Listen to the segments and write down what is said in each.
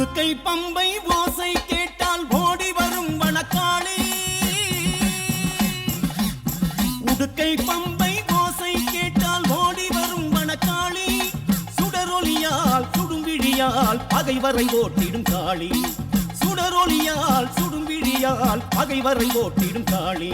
உடுக்கை பம்பை ஓசை கேட்டால் ஓடி வரும் வனக்காளி. உடுக்கை பம்பை ஓசை கேட்டால் ஓடி வரும் வனக்காளி. சுடரொலியால் சுடும்பிழியால் பகைவரை ஓட்டிடும் காளி. சுடரொலியால் சுடும்பிழியால் பகைவரை ஓட்டிடும் காளி.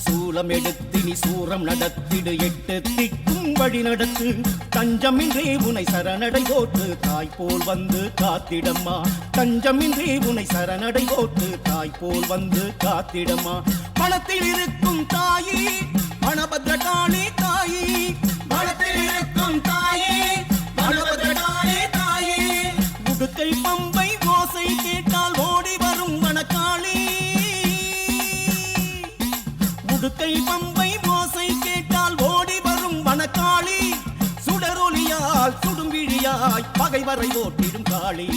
சூலம் எடுத்து நீ சூரம் நடத்திடு, எட்டு திக்கும் வழி நடத்து. தஞ்சமின்றே உனை சரணடை போட்டு தாய் போல் வந்து காத்திடம்மா. தஞ்சமின்றே உனை சரணடை போட்டு தாய் போல் வந்து காத்திடம்மா. பணத்தில் இருக்கும் தாயி வனபத்ரகாளி தாயி. பணத்தில் இருக்கும் தாயி வனபத்ரகாளி தாயி. உடுக்கை பம்பை ஓசை கேட்டால் ஓடி வரும் வனக்காளி. உடுக்கை பம்பை ஓசை கேட்டால் ஓடி வரும் வனக்காளி. சுடரொலியால் சுடும்பிழியாய் பகைவரை ஓட்டிடும் காளி.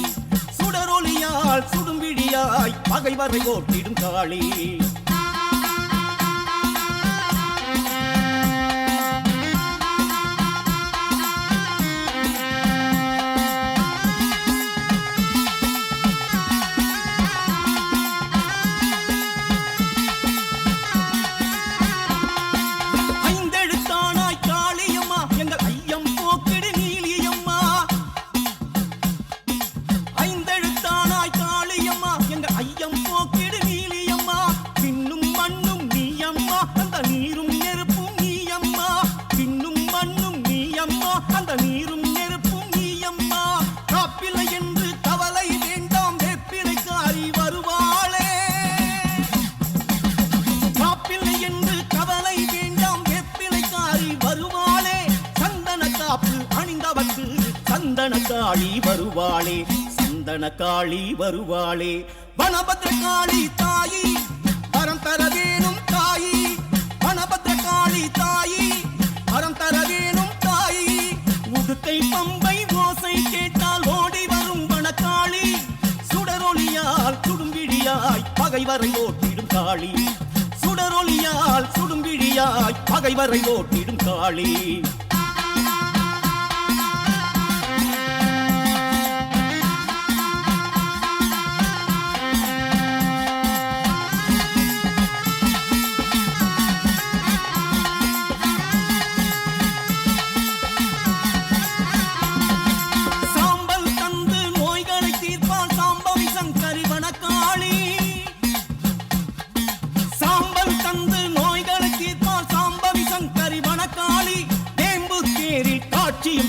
சுடரொலியால் சுடும்பிழியாய் பகைவரை ஓட்டிடும் காளி. சந்தனகாளி வருவாளே, சந்தனகாளி வருவாளே. வனபத்ரகாளி தாயி வரம் தர வேணும் தாயி. வனபத்ரகாளி தாயி வரம் தர வேணும் தாயி. உடுக்கை பம்பை ஓசை கேட்டால் ஓடி வரும் வனக்காளி. சுடரொலியால் சுடும்பிழியாய் பகைவரை ஓட்டிடும் காளி. சுடரொலியால் சுடும்பிழியாய் பகைவரை ஓட்டிடும் காளி.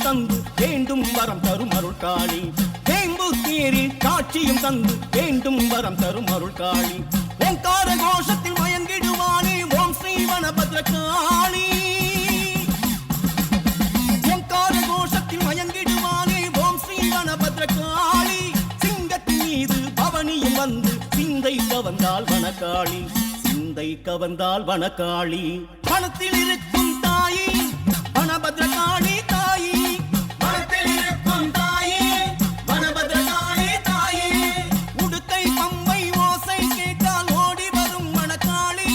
தந்து வேண்டும் வரம் தரும் அருள் காளி. வேம்பு தேரில் காட்சியும் தந்து வேண்டும் வரம் தரும் அருள் காளி. ஓங்கார கோஷத்தில் மயங்கிடுவானே ஓம் ஸ்ரீ வனபத்ரகாளி. ஓங்கார கோஷத்தில் மயங்கிடுவானே ஓம் ஸ்ரீ வனபத்ரகாளி. சிங்கத்தின் மீது பவனியும் வந்து சிந்தை கவர்ந்தால் வனக்காளி. சிந்தை கவர்ந்தால் வனக்காளி. பணத்தில் இருக்கும் தாயி வனபத்ரகாளி தாயி. பணத்தில் இருக்கும் தாயி வனபத்ரகாளி தாயி. உடுக்கை பம்பை ஓசை கேட்டால் ஓடி வரும் வனக்காளி.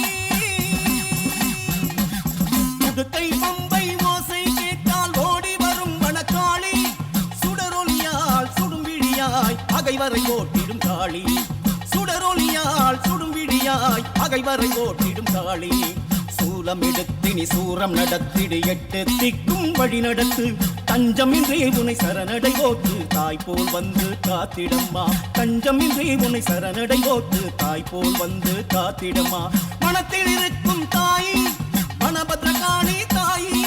உடுக்கை பம்பை ஓசை கேட்டால் ஓடி வரும் வனக்காளி. சுடரொலியால் சுடும்பிழியாய் பகைவரை ஓட்டிடும் காளி. சுடரொலியால் சுடும்பிழியாய் பகைவரை ஓட்டிடும் காளி. சூலம் எடுத்து நீ சூரம் நடத்திடு, எட்டு திக்கும் வழி நடத்து. தஞ்சமின்றே உனை சரணடை போட்டு தாய் போல் வந்து காத்திடம்மா. தஞ்சமின்றே உனை சரணடை போட்டு தாய் போல் வந்து காத்திடம்மா. மனத்தில் இருக்கும் தாயி வனபத்ரகாளி தாயி.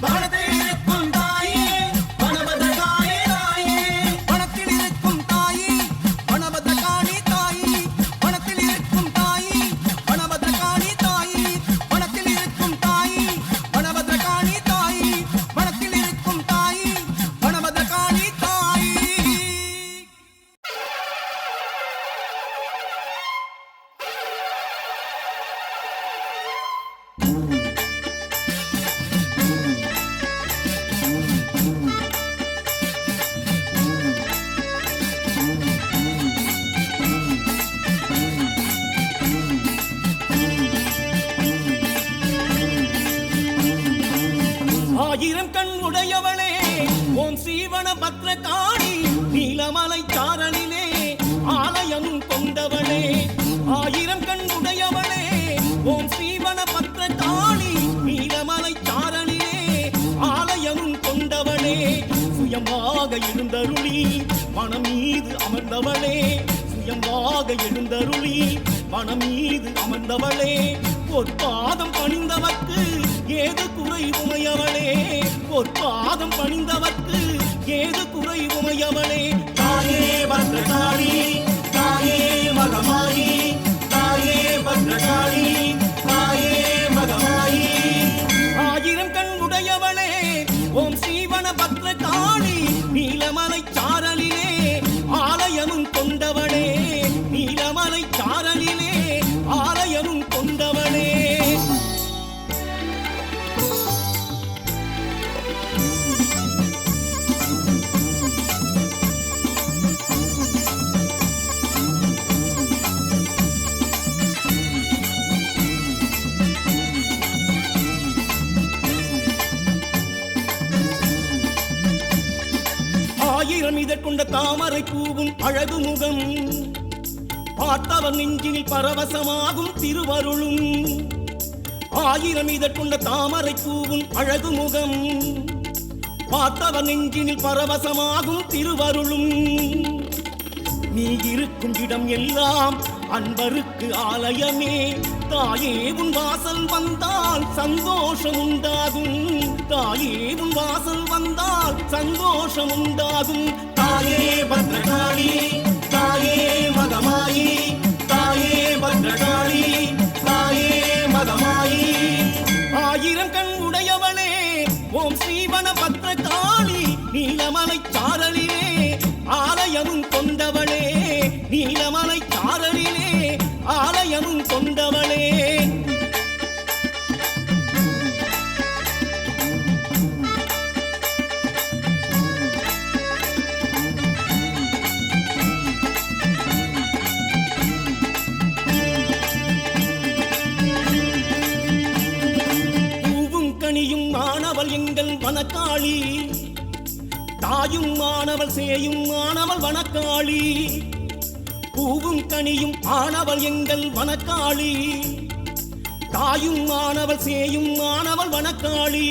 மனத்தில் இருக்கும் தாயி வனபத்ரகாளி தாயி. மனத்தில் இருக்கும் தாயி வனபத்ரகாளி தாயி. மனத்தில் இருக்கும் தாயி வனபத்ரகாளி தாயி. மனத்தில் இருக்கும் தாயி வனபத்ரகாளி தாயி. மனத்தில் இருக்கும் தாயி வனபத்ரகாளி தாயி. ஆயிரம் கண் உடையவளே ஓம் ஸ்ரீ வனபத்ரகாளி. நீலமலை சாரலிலே ஆயிரம் கண் உடையவளே ஓம் ஸ்ரீவன பத்ர காளி நீலமலை சாரணிலே ஆலயமும் கொண்டவளே சுயமாக எழுந்தருளி மனம் மீது அமர்ந்தவளே சுயமாக எழுந்தருளி மனம் மீது அமர்ந்தவளே பொற்பாதம் பணிந்தவர்க்கு ஏது குறை உமையவளே பொற்பாதம் பணிந்தவர்க்கு ஏது குறை உமையவளே தாயே பத்ரகாளி தாயே மகமாயி தாயே பத்ரகாளி தாயே மகமாயி ஆயிரம் கண் உடையவளே ஓம் ஸ்ரீவன பத்ரகாளி நீலமலை சாரலிலே ஆலயமும் கொண்டவளே நீலமலை சாரலிலே ஆலயமும் கொண்டவளே ஆயிரம் இதற்கொண்ட தாமரை பூவும் அழகு முகம் பார்த்தவர் நெஞ்சினில் பரவசமாகும் திருவருளும் ஆயிரம் இதற்கொண்ட தாமரை பூவும் அழகு முகம் பார்த்தவர் நெஞ்சினில் பரவசமாகும் திருவருளும் நீ இருக்கும் இடம் எல்லாம் அன்பருக்கு ஆலயமே தாயே உன் வாசல் வந்தால் சந்தோஷம் உண்டாகும் தாயே உன் வாசல் வந்தால் சந்தோஷம் உண்டாகும் தாயே பத்ரகாளி தாயே மகமாயி தாயே பத்ரகாளி தாயே மகமாயி ஆயிரம் கண் உடையவளே ஓம் ஸ்ரீவன பத்ரகாளி நீலமலை சாரலிலே ஆலயமும் கொண்டவளே நீலமலை சாரலிலே ஆலயமும் கொண்டவளே பூவும் கனியும் மாணவள் எங்கள் வனக்காளி தாயும் மாணவள் சேயும் மாணவள் வனக்காளி பூவும் கனியும் ஆனவள் எங்கள் வனக்காளி தாயும் மாணவள் சேயும் மாணவள் வனக்காளி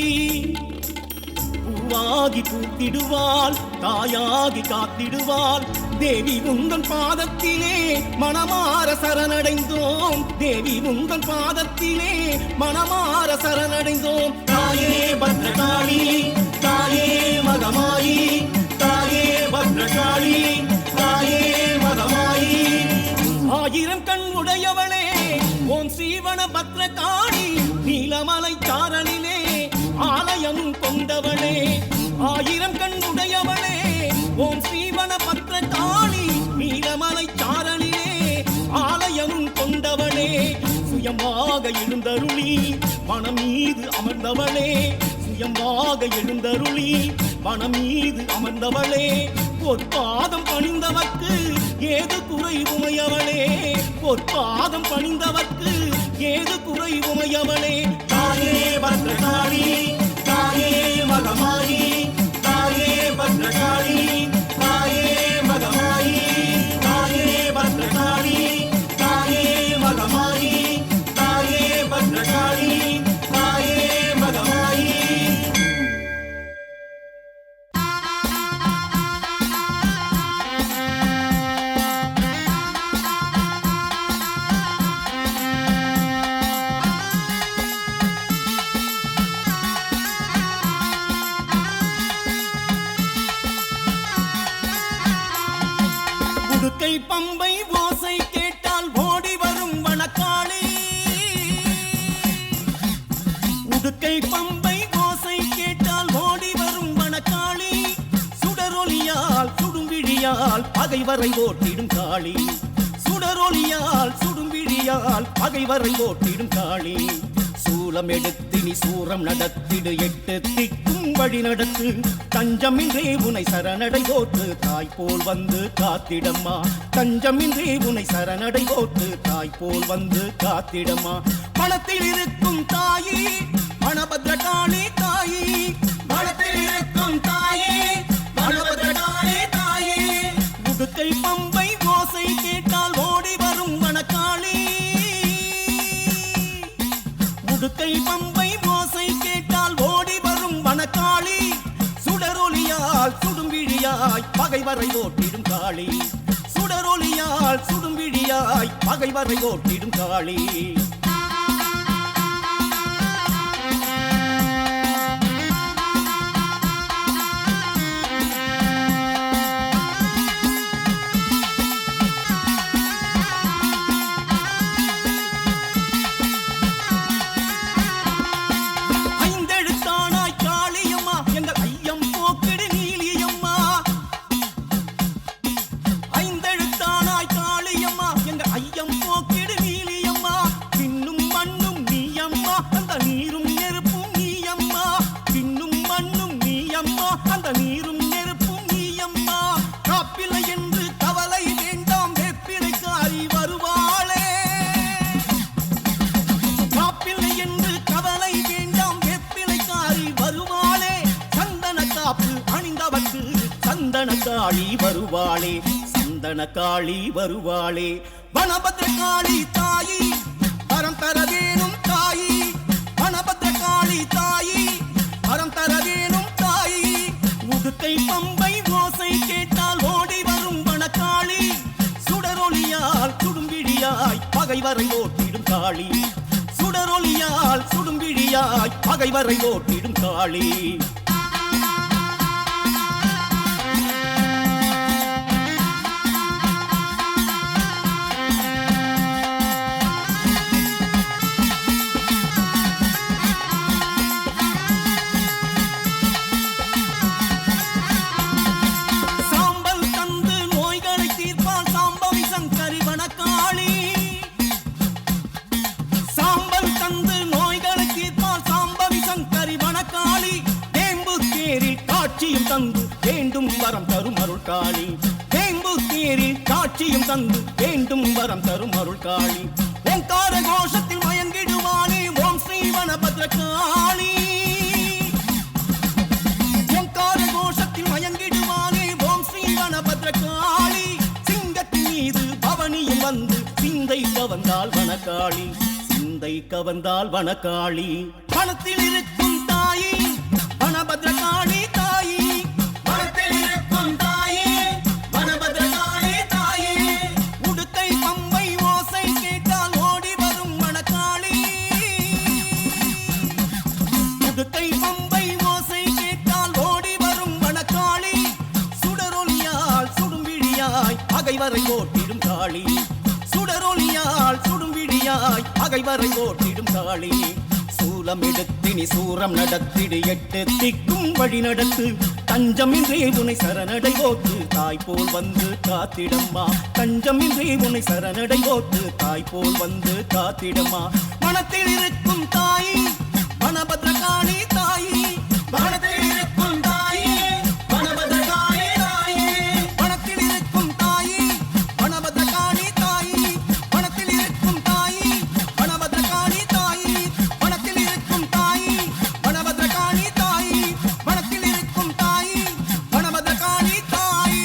பூவாகி பூத்திடுவாள் தாயாகி காத்திடுவாள் தேவி உந்தன் பாதத்திலே மனமார சரணடைந்தோம் தேவி உந்தன் பாதத்திலே மனமார சரணடைந்தோம் தாயே பத்ரகாளி தாயே மகமாயி தாயே பத்ரகாளி தாயே மகமாயி ஆயிரம் கண் உடையவளே ஓம் ஸ்ரீவன பத்ரகாளி நீலமலை சாரலிலே ஆலயமும் கொண்டவளே ஆயிரம் கண் உடையவளே ஓம் ஸ்ரீவன பத்ரகாளி நீலமலை சாரலிலே ஆலயமும் கொண்டவளே சுயமாக எழுந்தருளி மனம் மீது அமர்ந்தவளே சுயமாக எழுந்தருளி மனம் மீது அமர்ந்தவளே பொற்பாதம் பணிந்தவர்க்கு ஏது குறை உமையவளே பொற்பாதம் பணிந்தவர்க்கு ஏது குறை உமையவளே தாயே பத்ரகாளி தாயே மகமாயி தாயே பத்ரகாளி தாயே மகமாயி தாயே பத்ரகாளி தாயே மகமாயி தாயே பத்ரகாளி தாயே மகமாயி உடுக்கை பம்பை ஓசை கேட்டால் ஓடி வரும் வனக்காளி உடுக்கை பம்பை ஓசை கேட்டால் ஓடி வரும் வனக்காளி சுடரொலியால் சுடும்பிழியால் பகைவரை ஓட்டிடும் காளி சுடரொலியால் சுடும்பிழியால் பகைவரை ஓட்டிடும் காளி சூலம் எடுத்து நீ சூரம் நடத்திடு எட்டு திக்கும் வழி நடத்து தஞ்சமின்றே உனை சரணடை போட்டு தாய் போல் வந்து காத்திடம்மா தஞ்சமின்றே உனை சரணடை போட்டு தாய் போல் வந்து காத்திடம்மா பணத்தில் இருக்கும் தாயி பணபத்ரகாளி தாயி பணத்தில் இருக்கும் தாயி பணபத்ரகாளி தாயி உடுக்கை பம்பை ஓசை கேட்டால் ஓடி வரும் வனக்காளி சுடரொலியால் சுடும்பிழியாய் பகைவரை ஓட்டிடும் காளி சுடரொலியால் சுடும்பிழியாய் பகைவரை ஓட்டிடும் காளி காளி வருவாளே சந்தன காளி வருவாளே வனபத்ர காளி தாயி வரம் தர வேணும் தாயி வனபத்ர காளி தாயி வரம் தர வேணும் தாயி உடுக்கை பம்பை ஓசை கேட்டால் ஓடி வரும் வனக்காளி சுடரொலியால் சுடும்பிழியாய் பகைவரை ஓட்டிடும் காளி சுடரொலியால் சுடும்பிழியாய் பகைவரை ஓட்டிடும் காளி தந்து வேண்டும் வரம் தரும் அருள் காளி வேம்பு தேரில் காட்சியும் தந்து வேண்டும் வரம் தரும் அருள் காளி ஓங்கார கோஷத்தில் மயங்கிடுவானே ஓம் ஸ்ரீ வனபத்ர காளி ஓங்கார கோஷத்தில் மயங்கிடுவானே ஓம் ஸ்ரீ வனபத்ர காளி சிங்கத்தின் மீது பவனியும் வந்து சிந்தை கவர்ந்தால் வனக்காளி சிந்தை கவர்ந்தால் வனக்காளி வனத்தில் இருக்கும் தாயி வனபத்ர காளி தாயி வனத்தில் இருக்கும் தாயி வனபத்ர காளி தாயி உடுக்கை பம்பை ஓசை கேட்டால் ஓடி வரும் வனக்காளி உடுக்கை பம்பை ஓசை கேட்டால் ஓடி வரும் வனக்காளி சுடரொலியால் சுடும்பிழியாய் பகைவரை ஓட்டிடும் காளி சுடரொலியால் சுடும்பிழியாய் பகைவரை ஓட்டிடும் காளி சூலம் எடுத்தினி சூரம் நடத்திடு எட்டு திக்கும் வழி நடத்து தஞ்சமின்றே உனை சரணடை ஓத்து தாய் போல் வந்து காத்திடம்மா தஞ்சமின்றே உனை சரணடை ஓத்து தாய் போல் வந்து காத்திடம்மா மனத்தில் இருக்கும் தாயி வனபத்ர காளி தாயி மனத்தில் இருக்கும் தாயி வனபத்ர காளி தாயி மனத்தில் இருக்கும் தாயி வனபத்ர காளி தாயி மனத்தில் இருக்கும் தாயி வனபத்ர காளி தாயி வனத்தில் இருக்கும் தாயி வனபத்ர காளி தாயி வனத்தில் இருக்கும் தாயி வனபத்ர காளி தாயி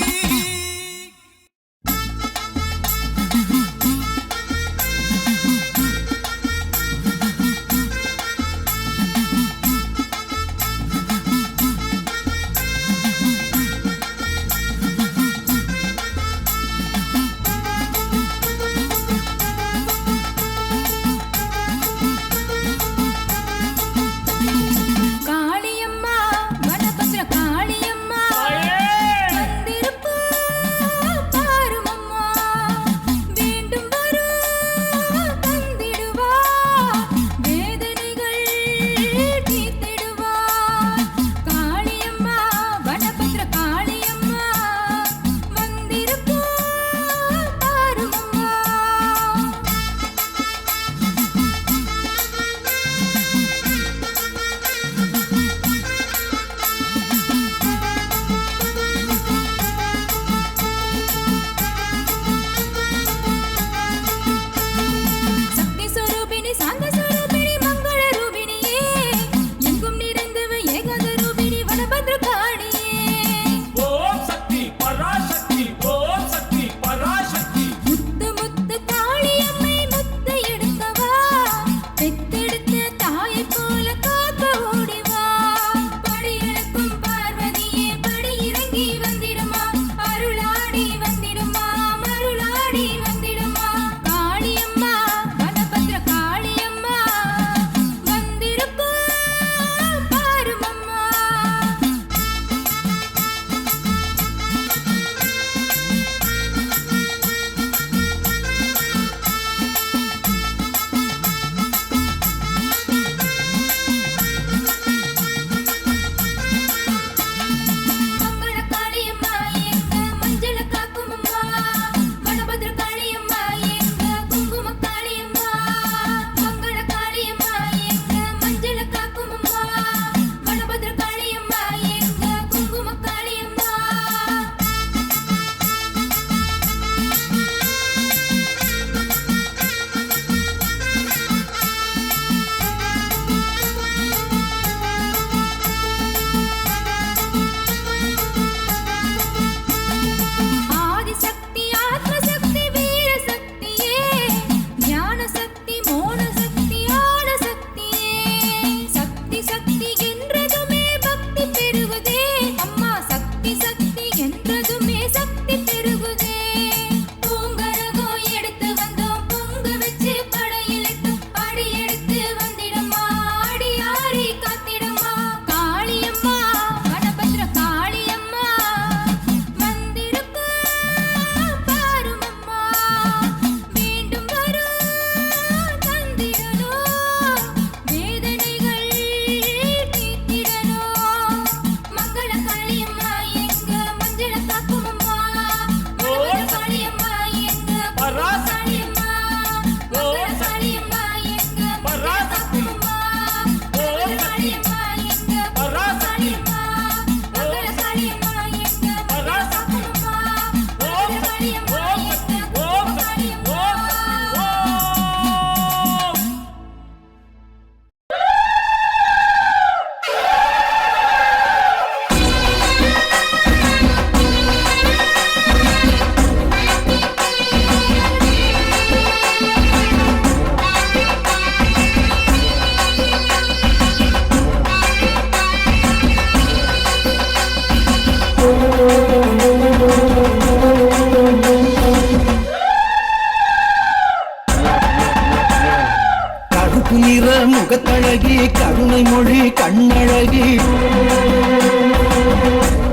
முகத்தழகி கருணை மொழி கண்ணழகி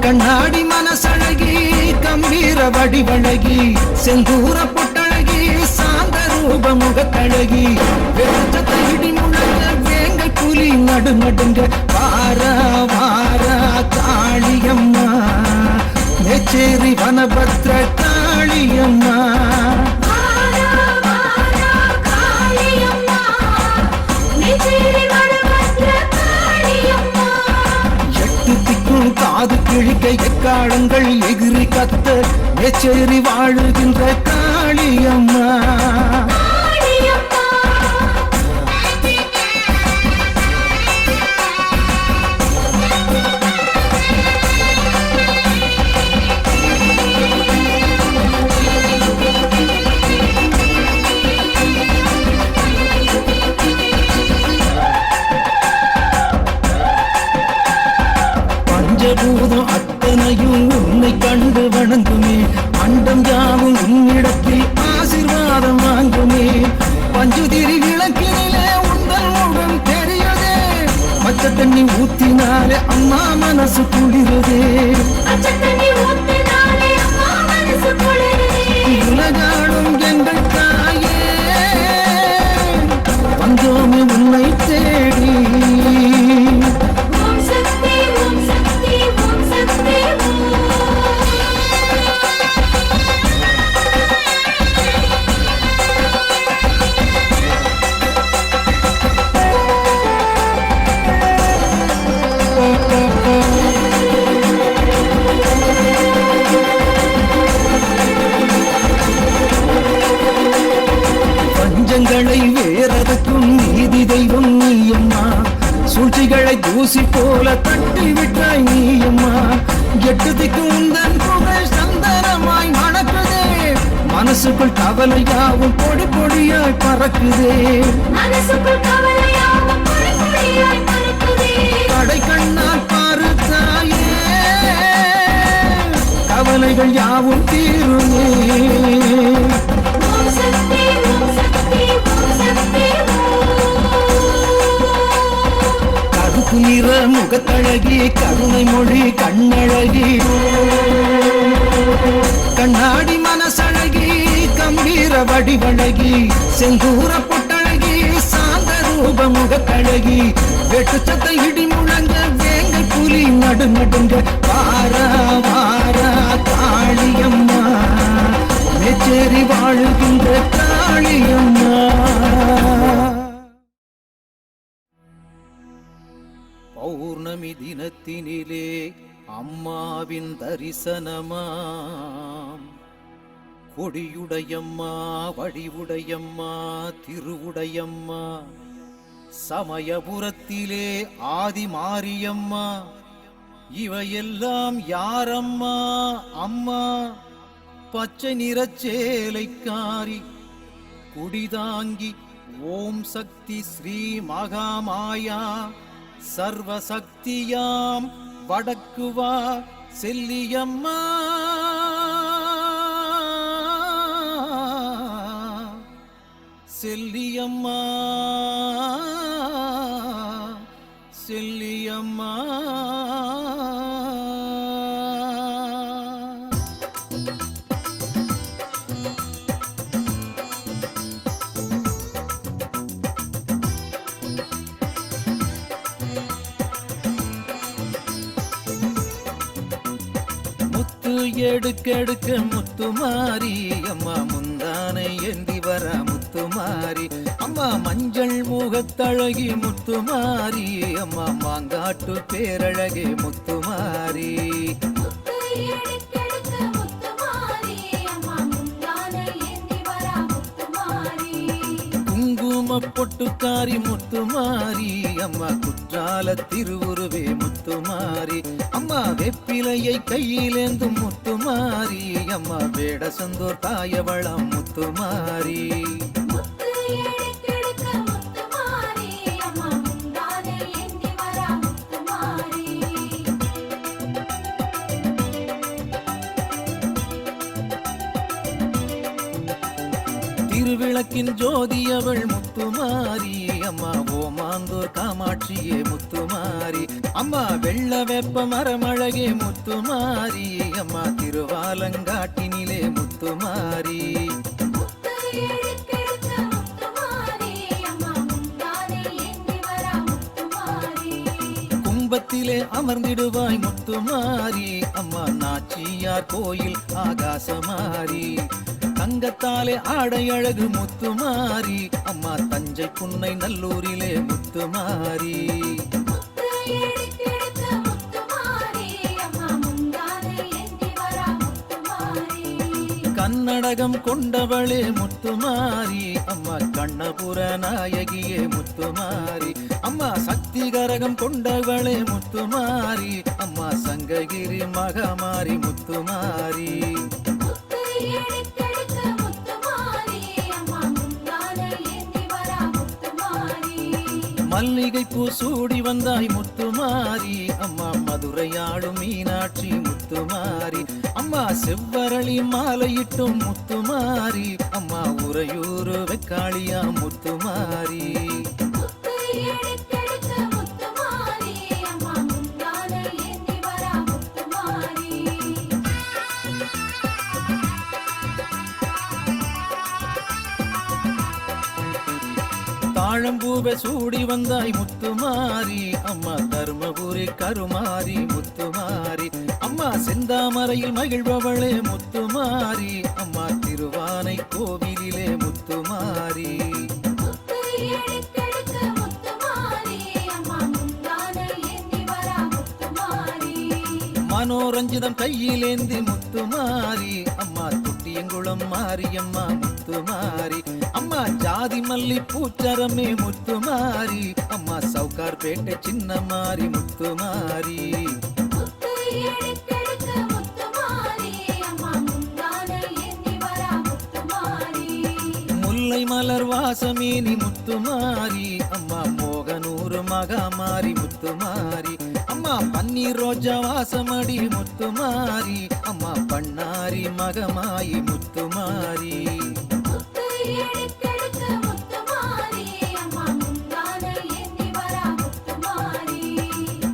கண்ணாடி மனசழகி கம்பீர வடிவழகி செந்தூர பொட்டழகி சாந்த ரூப முகத்தழகி வெளிச்சத்தை இடி முழங்க வேங்கை புலி நடுநடுங்க வாரா வாரா காளியம்மா மேச்சேரி வனபத்ர காளியம்மா காது கிழிக்க எக்காலங்கள் எகிரி கத்த மேச்சேரி வாழுகின்ற காளியம்மா பூதம் அத்தனையும் உன்னை கண்டு வணங்குமே அண்டம் யாவும் உன்னிடத்தில் ஆசீர்வாதம் வாங்குமே பஞ்சுதிரி விளக்கினிலே உந்தன் முகம் தெரியுதே பச்சை தண்ணி ஊத்தினாலே அம்மா மனசு குளிருதே உலகாடும் எங்கள் தாயே வந்தோமே உன்னை தேடி பஞ்சங்களை வேறதுக்கும் நீதி தெய்வம் நீயம்மா சூழ்ச்சிகளை தூசி போல தட்டி விட்டாய் நீயம்மா எட்டுதிக்கு உந்தன் புகழ் சந்தனமாய் மணக்குதே மனசுக்குள் கவலையாவும் பொடி பொடியாய் பறக்குதே கடை கண்ணால் பாரு தாயே கவலைகள் யாவும் தீருமே கருப்பு நிற முகத்தழகி கருணை மொழி கண்ணழகி கண்ணாடி மனசழகி கம்பீர வடிவழகி செந்தூர பொட்டழகி சாந்த ரூப முகத்தழகி வெட்டுச்சத்தை இடி முழங்க வேங்கை புலி நடுநடுங்க வாரா வாரா காளியம்மா மேச்சேரி வாழுகின்ற காளியம்மா பௌர்ணமி தினத்தினிலே அம்மாவின் தரிசனமாம் கொடியுடையம்மா வடிவுடையம்மா திருவுடையம்மா சமயபுரத்திலே ஆதி மாரியம்மா இவையெல்லாம் யாரம்மா அம்மா பச்சை நிறச்சேலைக்காரி குடிதாங்கி ஓம் சக்தி ஸ்ரீ மகாமாயா சர்வசக்தியாம் வடக்குவா செல்லியம்மா செல்லியம்மா செல்லியம்மா எடுக்கெடுக்க முத்துமாரி அம்மா முந்தானை ஏந்தி வர முத்துமாரி அம்மா மஞ்சள் முகத்தழகி முத்துமாரி அம்மா மாங்காட்டு பேரழகே முத்துமாரி குங்கும பொட்டுக்காரி முத்துமாரி அம்மா குற்றால திருவுருவே முத்துமாரி அம்மா வெப்பிலையை கையிலேந்தும் முத்துமாரி அம்மா வேடசந்தோர் தாயவளம் முத்துமாரி திருவிளக்கின் ஜோதி அவள் முத்துமாரி அம்மா ஓமாந்தூர் காமாட்சியே முத்துமாரி அம்மா வெள்ள வெப்ப மரமழகே முத்துமாரி அம்மா திருவாலங்காட்டினிலே முத்துமாரி கும்பத்திலே அமர்ந்திடுவாய் முத்துமாரி அம்மா நாச்சியார் கோயில் ஆகாசமாரி தங்கத்தாலே ஆடை அழகு முத்துமாரி அம்மா தஞ்சை புன்னை நல்லூரிலே முத்துமாரி கன்னடகம் கொண்டவளே முத்துமாரி அம்மா கண்ணபுர நாயகியே முத்துமாரி அம்மா சக்தி கரகம் கொண்டவளே முத்துமாரி அம்மா சங்ககிரி மகமாரி முத்துமாரி மல்லிகை பூ சூடி வந்தாய் முத்துமாரி அம்மா மதுரையாடும் மீனாட்சி முத்துமாரி அம்மா செவ்வரளி மாலையிட்டும் முத்துமாரி அம்மா உறையூரு வெக்காளியா முத்துமாரி தாழம்பூவை சூடி வந்தாய் முத்துமாரி அம்மா தர்மபுரி கருமாரி முத்துமாரி அம்மா செந்தாமரையில் மகிழ்பவளே முத்துமாரி அம்மா திருவானை கோவிலிலே முத்துமாரி மனோரஞ்சிதம் கையிலேந்தி முத்துமாரி அம்மா துட்டியங்குளம் மாரியம்மா முத்துமாரி அம்மா ஜாதி மல்லி பூச்சரமே முத்துமாரி அம்மா சவுகார் பேட்டை சின்ன மாரி முத்துமாரி முல்லை மலர் வாசமேனி முத்துமாரி அம்மா மோகனூர் மகாமாரி முத்துமாரி அம்மா பன்னீர் ரோஜா வாசமடி முத்துமாரி அம்மா பண்ணாரி மகமாயி முத்துமாரி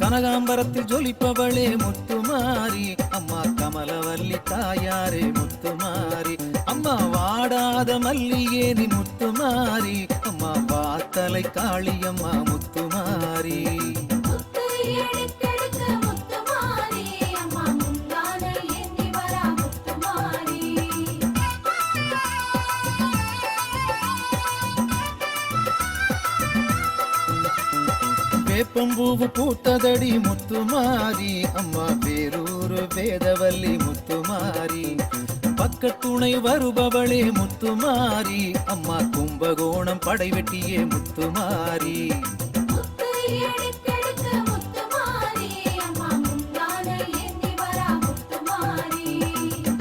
கனகாம்பரத்தில் ஜொலிப்பவளே முத்துமாரி அம்மா கமலவல்லி தாயாரே முத்துமாரி அம்மா வாடாத மல்லியேனி முத்துமாரி அம்மா வாத்தலை காளியம்மா முத்துமாரி வேப்பம்பூவு பூத்ததடி முத்துமாரி அம்மா வேலூரு வேதவல்லி முத்துமாரி பக்கத்துணை வருபவளே முத்துமாரி அம்மா கும்பகோணம் படைவெட்டியே முத்துமாரி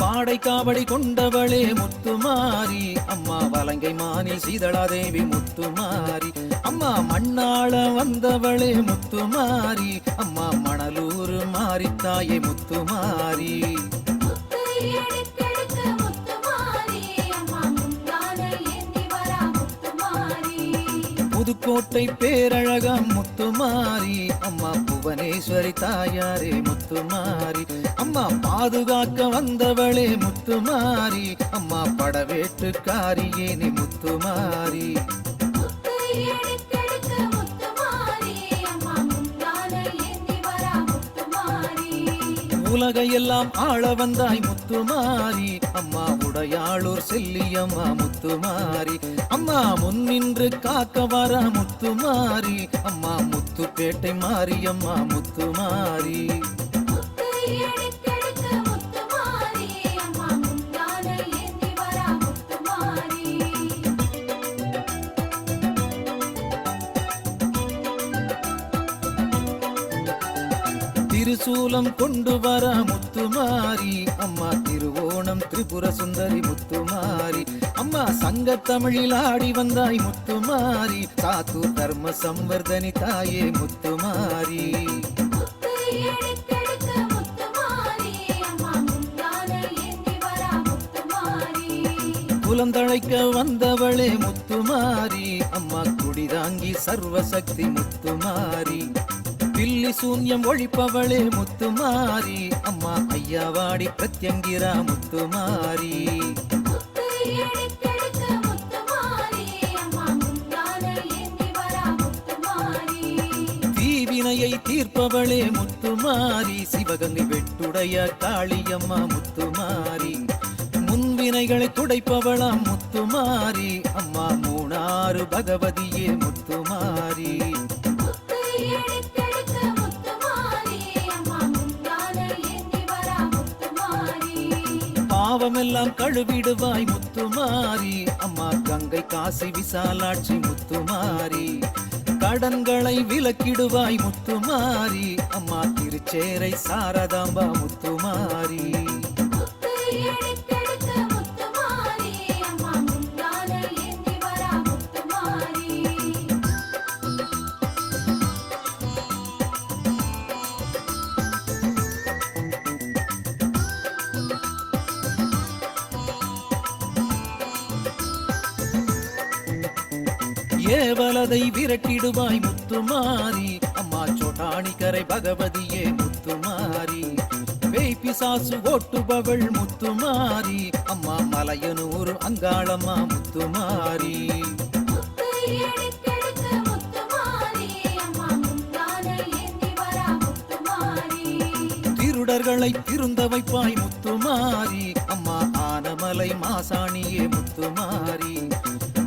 பாடை காவடி கொண்டவளே முத்துமாரி அம்மா வலங்கை மானில் சீதளாதேவி முத்துமாரி அம்மா மண்ணாள வந்தவளே முத்துமாரி அம்மா மணலூர் மாரித்தாயே முத்துமாரி புதுக்கோட்டை பேரழகா முத்துமாரி அம்மா புவனேஸ்வரி தாயாரே முத்துமாரி அம்மா பாதுகாக்க வந்தவளே முத்துமாரி அம்மா படவேட்டுக்காரியே நீ முத்துமாரி உலகையெல்லாம் ஆள வந்தாய் முத்துமாரி அம்மா உடையாளூர் செல்லியம்மா முத்துமாரி அம்மா முன்னின்று காக்க வர முத்துமாரி அம்மா முத்துப்பேட்டை மாரியம்மா முத்துமாரி திருசூலம் கொண்டு வர முத்துமாரி அம்மா திருவோணம் திரிபுர சுந்தரி முத்துமாரி அம்மா சங்க தமிழில் ஆடி வந்தாய் முத்துமாரி சாத்தூர் தர்ம சம்வர்தனி தாயே முத்துமாரி குலந்தழைக்க வந்தவளே முத்துமாரி அம்மா குடிதாங்கி சர்வசக்தி முத்துமாரி பில்லி சூன்யம் ஒழிப்பவளே முத்துமாரி அம்மா ஐயாவாடி பிரத்யங்கிரா முத்துமாரி தீவினையை தீர்ப்பவளே முத்துமாரி சிவகங்கை வெட்டுடைய காளியம்மா முத்துமாரி முன்வினைகளை துடைப்பவளாம் முத்துமாரி அம்மா மூணாறு பகவதியே முத்துமாரி பாவமெல்லாம் கழுவிடுவாய் முத்துமாரி அம்மா கங்கை காசி விசாலாட்சி முத்துமாரி கடன்களை விலக்கிடுவாய் முத்துமாரி அம்மா திருச்சேரை சாரதாம்பா முத்துமாரி ஏவலதை விரட்டிடுவாய் முத்துமாரி அம்மா சோட்டாணிக்கரை பகவதியே முத்துமாரி வேய்பிசாசு ஓட்டுபவள் முத்துமாரி அம்மா மலையனூர் அங்காளம்மா முத்துமாரி திருடர்களை திருந்த வைப்பாய் முத்துமாரி அம்மா ஆனமலை மாசாணியே முத்துமாரி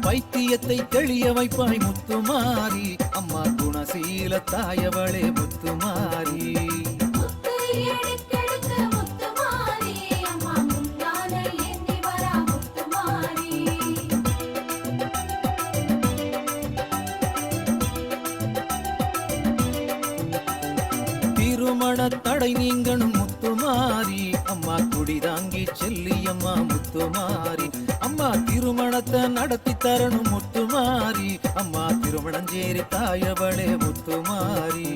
வைத்தியத்தை தெளிய வைப்பாய் முத்துமாரி அம்மா குணசீல தாயவளே முத்துமாரி திருமண தடை நீங்கணும் முத்துமாரி அம்மா குடிதாங்கி செல்லியம்மா முத்துமாரி அம்மா திருமணத்தை நடத்தி தரணும் முத்துமாரி அம்மா திருமணஞ்சேரி தாயவளே முத்துமாரி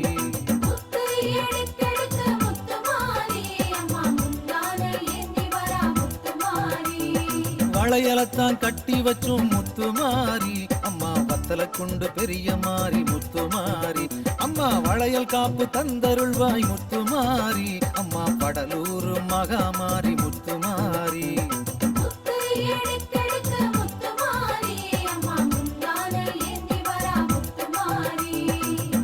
வளையலத்தான் கட்டி வச்சோம் முத்துமாரி அம்மா வத்தல கொண்டு பெரிய மாறி முத்துமாரி அம்மா வளையல் காப்பு தந்தருள்வாய் முத்துமாரி அம்மா படலூர் மகாமாரி முத்துமாரி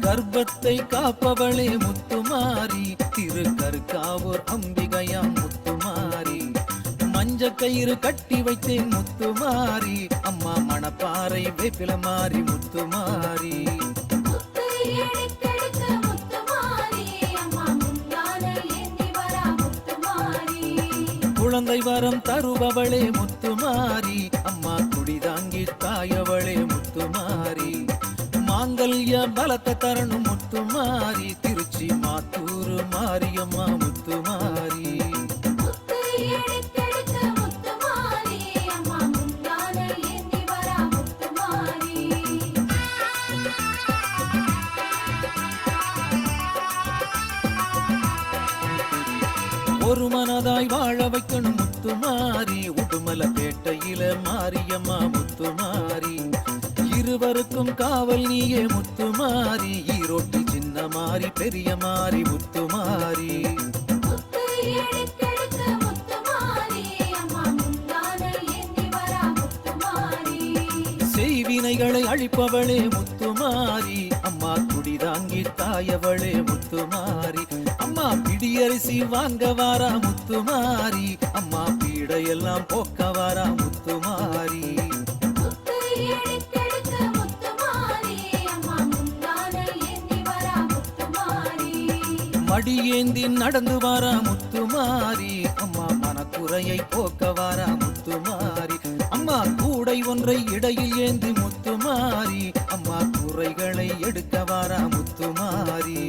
கர்ப்பத்தை காப்பவளே முத்துமாரி திருக்கருக்காவூர் அம்பிகையாம் முத்துமாரி மஞ்ச கயிறு கட்டி வைத்தேன் முத்துமாரி அம்மா மணப்பாறை வேப்பில மாறி முத்துமாரி குழந்தை வரம் தருபவளே முத்துமாரி அம்மா குடிதாங்கி தாயவளே முத்துமாரி மாங்கல்ய பலத்தை தரணும் முத்துமாரி திருச்சி மாத்தூர் மாரியம்மா முத்துமாரி ஒரு மனதாய் வாழ வைக்கணும் முத்துமாரி உடுமல பேட்டையில மாரியம்மா முத்துமாரி இருவருக்கும் காவல் நீயே முத்துமாரி ஈரோட்டி சின்ன மாறி பெரிய மாறி முத்துமாரி செய்வினைகளை அழிப்பவளே முத்துமாரி அம்மா குடிதாங்கி தாயவளே முத்துமாரி அம்மா பிடியரிசி வாங்க வாரா முத்துமாரி அம்மா பீடையெல்லாம் போக்க வாரா முத்துமாரி மடியேந்தி நடந்து வாரா முத்துமாரி அம்மா மனக்குறையை போக்க வாரா முத்துமாரி அம்மா கூடை ஒன்றை இடையில் ஏந்தி முத்துமாரி அம்மா குறைகளை எடுக்க வாரா முத்துமாரி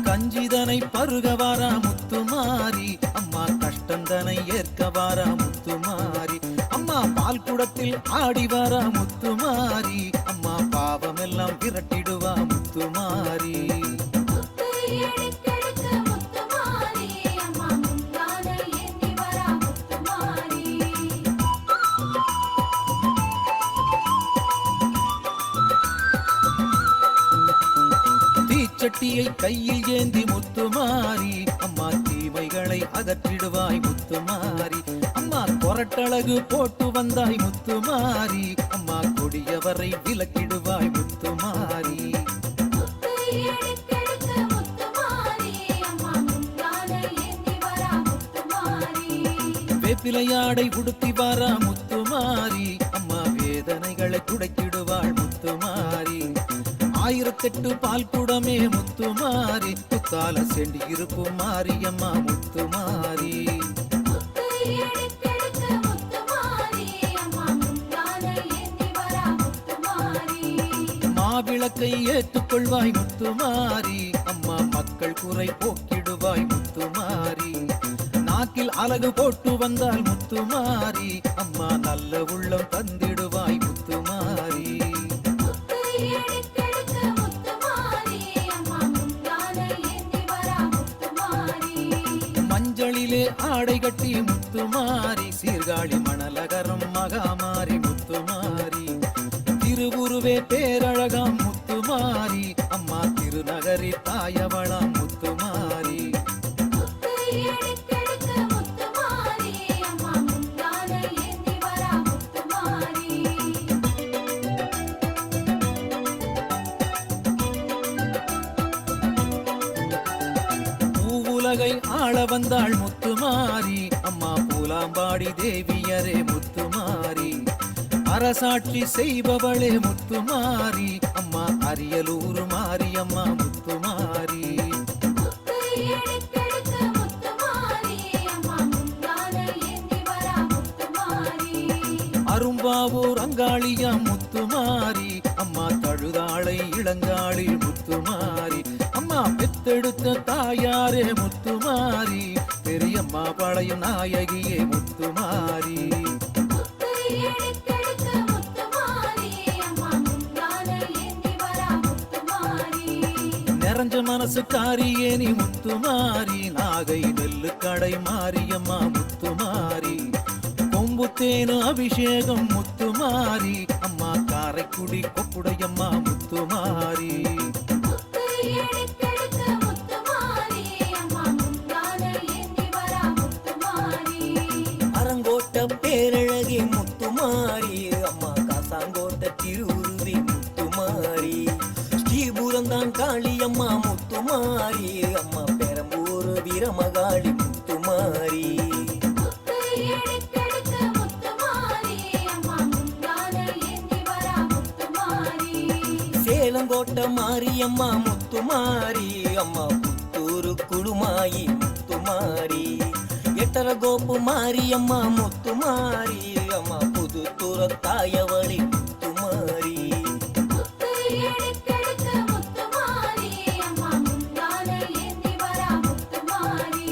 கஞ்சிதனை பருக வாரா முத்துமாரி அம்மா கஷ்டந்தனை ஏற்க வாரா முத்துமாரி அம்மா பால் குடத்தில் ஆடி வாரா முத்துமாரி அம்மா பாவமெல்லாம் விரட்டிடுவா முத்துமாரி தீச்சட்டியை கையில் ஏந்தி முத்துமாரி அம்மா தீமைகளை அகற்றிடுவாய் முத்துமாரி அம்மா கொரட்டழகு போட்டு வந்தாய் முத்துமாரி அம்மா கொடியவரை விலக்கிடுவாய் முத்துமாரி முத்து எடுத்தெடுத்த முத்துமாரி அம்மா முந்தான ஏந்தி வரா முத்துமாரி வேப்பிலையாடை உடுத்தி வாரா முத்துமாரி அம்மா வேதனைகளை துடைத்திடுவாள் முத்துமாரி 1008 பால் குடமே முத்துமாரி புத்தால செண்டி இருப்பும் மாரியம்மா முத்துமாரி முத்து எடுத்தெடுத்த முத்துமாரி அம்மா முந்தான ஏந்தி வரா முத்துமாரி மாவிளக்கை ஏற்றுக்கொள்வாய் முத்துமாரி அம்மா மக்கள் குறை போக்கிடுவாய் முத்துமாரி நாக்கில் அலகு போட்டு வந்தால் முத்துமாரி அம்மா நல்ல உள்ளம் தந்திடுவாய் முத்துமாரி முத்து எடுத்தெடுத்த முத்துமாரி அம்மா முந்தான ஏந்தி வரா முத்துமாரி மஞ்சளிலே ஆடை கட்டி முத்துமாரி சீர்காழி மணலகரம் மகாமாரி முத்துமாரி திருவுருவே பேரழகாம் முத்துமாரி அம்மா திருநகரி தாயவளாம் முத்துமாரி முத்து எடுத்தெடுத்த முத்துமாரி அம்மா முந்தான ஏந்தி வரா முத்துமாரி பூவுலகை ஆள வந்தாள் முத்துமாரி அம்மா பூலாம்பாடி தேவியரே முத்துமாரி அரசாட்சி செய்பவளே முத்துமாரி அம்மா அரியலூர் மாரியம்மா முத்துமாரி முத்து எடுத்தெடுத்த முத்துமாரி அம்மா முந்தான ஏந்தி வரா முத்துமாரி அரும்பாவூர் அங்காளியா முத்துமாரி அம்மா தழுதாளை இளங்காளி முத்துமாரி அம்மா பெத்தெடுத்த தாயாரே முத்துமாரி பெரியம்மா பழையும் நாயகியே முத்துமாரி முத்து எடுத்தெடுத்த முத்துமாரி அம்மா முந்தான ஏந்தி வரா முத்துமாரி நிறைஞ்ச மனசுக்காரியே நீ முத்துமாரி நாகை நெல்லு கடை மாரியம்மா முத்துமாரி கொம்புத்தேனு அபிஷேகம் முத்துமாரி அம்மா காரைக்குடி கொப்புடையம்மா முத்துமாரி முத்து எடுத்தெடுத்த முத்துமாரி அம்மா முந்தான ஏந்தி வரா முத்துமாரி அரங்கோட்ட பேரழகே முத்துமாரி அம்மா காசாங்கோட்ட திருவுருவி முத்துமாரி ஸ்ரீபுரந்தான் காளியம்மா முத்துமாரி அம்மா பெரம்பூர் வீரமகாளி முத்துமாரி முத்து எடுத்தெடுத்த முத்துமாரி அம்மா முந்தான ஏந்தி வரா முத்துமாரி சேலங்கோட்ட மாரியம்மா முத்துமாரி அம்மா புத்தூரு குழுமாயி முத்துமாரி எட்டரகோப்பு மாரியம்மா முத்துமாரி அம்மா புதுத்துற தாயவளி முத்துமாரி முத்து எடுத்தெடுத்த முத்துமாரி அம்மா முந்தான ஏந்தி வரா முத்துமாரி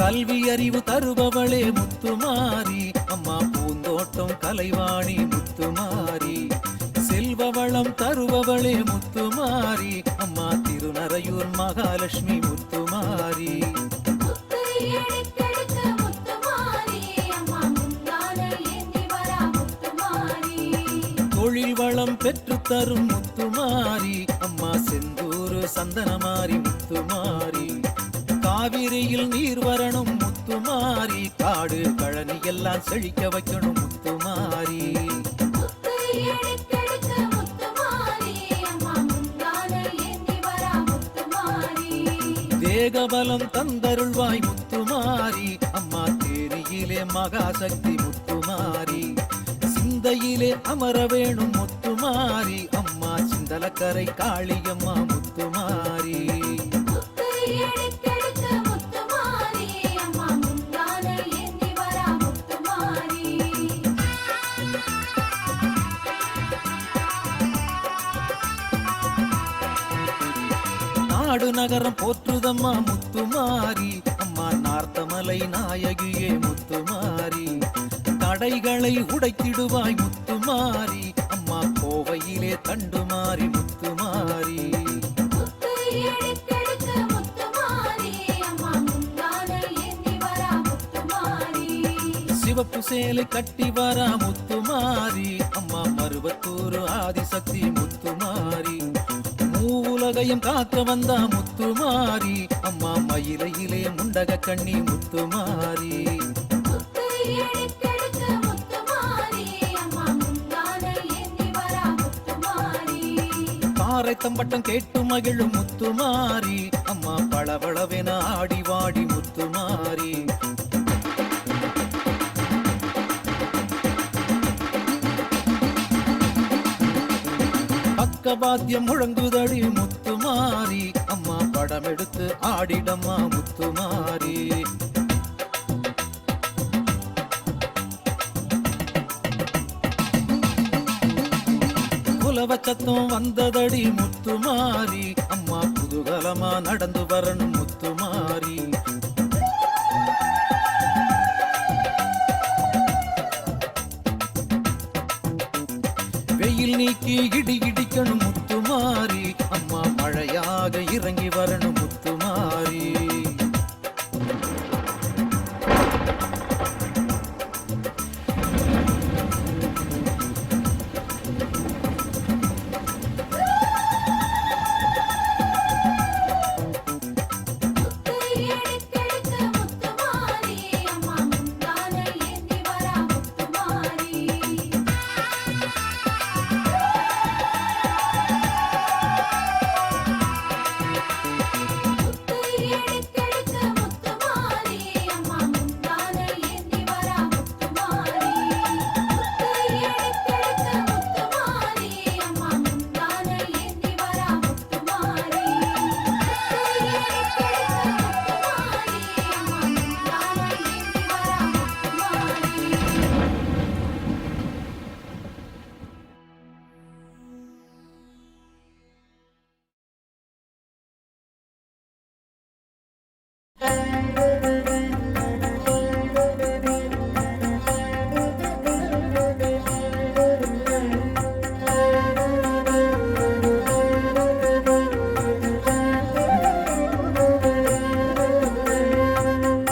கல்வி அறிவு தருபவளே முத்துமாரி அம்மா பூந்தோட்டம் கலைவாணி முத்துமாரி செல்வ வளம் தருபவளே முத்துமாரி அம்மா திருநறையூர் மகாலட்சுமி முத்துமாரி முத்து எடுத்தெடுத்த முத்துமாரி அம்மா முந்தான ஏந்தி வரா முத்துமாரி தொழில் வளம் பெற்று தரும் முத்துமாரி அம்மா செந்தூர் சந்தனமாரி முத்துமாரி காவிரியில் நீர் வரணும் முத்துமாரி காடு கழனி எல்லாம் செழிக்க வைக்கணும் முத்துமாரி முத்து எடுத்தெடுத்த முத்துமாரி அம்மா முந்தான ஏந்தி வரா முத்துமாரி தேகபலம் தந்தருள்வாய் முத்துமாரி அம்மா தேனியிலே மகாசக்தி முத்துமாரி சிந்தையிலே அமர வேணும் முத்துமாரி அம்மா சிந்தலக்கரை காளியம்மா முத்துமாரி முத்து எடுத்தெடுத்த முத்துமாரி அம்மா முந்தான ஏந்தி வரா முத்துமாரி நாடு நகரம் போற்றுதம்மா முத்துமாரி அம்மா நார்த்தமலை நாயகியே முத்துமாரி தடைகளை உடைத்திடுவாய் முத்துமாரி அம்மா கோவையிலே தண்டுமாரி முத்துமாரி முத்து எடுத்தெடுத்த முத்துமாரி அம்மா முந்தான ஏந்தி வரா முத்துமாரி சிவப்பு சேலை கட்டி வரா முத்துமாரி அம்மா மருவத்தூர் ஆதிசக்தி முத்துமாரி மூவுலக உலகையும் காக்க வந்தா முத்துமாரி அம்மா மயிலையிலே முண்டக கண்ணி முத்துமாரி முத்து எடுக்கெடுக்க முத்துமாரி அம்மா முந்தானை ஏந்தி வரா முத்துமாரி காரை தம்பட்டம் கேட்டு மகிழும் முத்துமாரி அம்மா பளபளவென ஆடி வாடி முத்துமாரி பக்கவாத்தியம் முழங்குதடி முத்துமாரி அம்மா படம் எடுத்து ஆடிடம்மா முத்துமாரி குலவச்சத்தம் வந்ததடி முத்துமாரி அம்மா குதூகலமா நடந்து வரணும் முத்துமாரி வெயில் நீக்கி இடி இடிக்கணும் முத்துமாரி அம்மா மழையாக இறங்கி வரணும் முத்துமாரி முத்து எடுக்கெடுக்க முத்துமாரி அம்மா முந்தானை ஏந்தி வரா முத்துமாரி முத்து எடுக்கெடுக்க முத்துமாரி அம்மா முந்தானை ஏந்தி வரா முத்துமாரி முத்து எடுக்கெடுக்க முத்துமாரி அம்மா முந்தானை ஏந்தி வரா முத்துமாரி முத்து எடுக்கெடுக்க முத்துமாரி அம்மா முந்தானை ஏந்தி வரா முத்துமாரி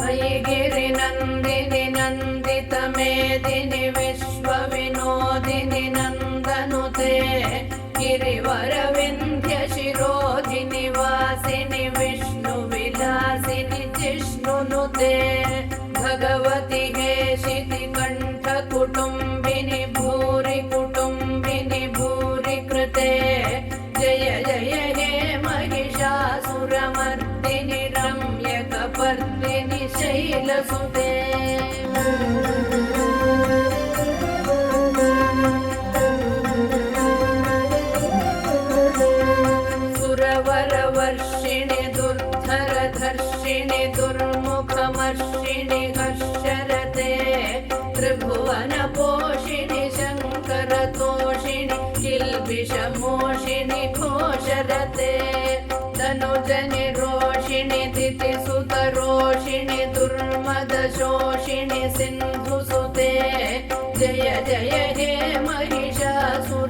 अयिगिरि नन्दिनि नन्दित मेदिनि विश्वविनोदिनि नन्दनुते गिरिवरविन्ध्य शिरोधिनि वासिनि विष्णुविलासिनि जिष्णुनुते भगवति हेशिति कण्ठकुटुम्बिनि भूरि कुटुम्बिनि भूरि कृते जय जय हे महिषासुरमर्दिनि रम्यकपर्दिनि शैलसुते सुरवरवर्षिणि दुर्धरधर्षिणि दुर्मुखमर्षिणि हर्षरते त्रिभुवनपोषिणि शङ्करतोषिणि किल्बिषमोषिणि घोषरते तनुजनि रोषिणि दितिसुतरोषिणि दुर्मदशोषिणि सिन्धुसुते जय जय हे महिषासुरमर्दिनि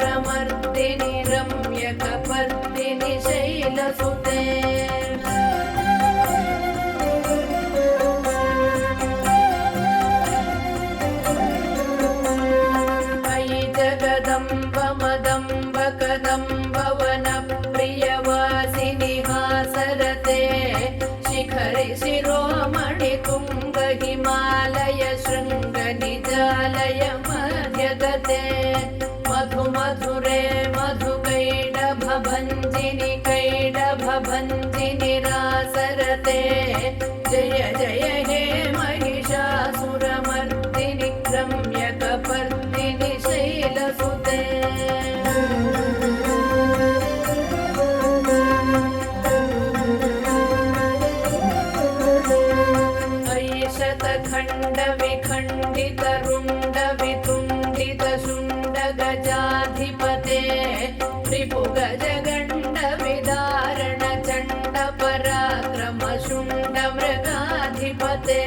रम्यकपर्दिनि शैलसुते अयि जगदम्ब मदम्ब कदम्ब वनप्रियवासिनि हासरते शिखरि शिरोमणि तुङ्ग हिमालय शृङ्ग निजालय मध्यगते मधु मधुरे मधुकैडभभञ्जिनि कैडभभञ्जिनि रासरते जय जय हे महिषासुरमर्दिनि रम्यकपर्दिनि शैलसुते अयि शतखण्डविखण्डितरुण्डवितुण्डितशुण्डगजाधिपते रिपुगजगण्डविदारणचण्डपराक्रमशुण्डमृगाधिपते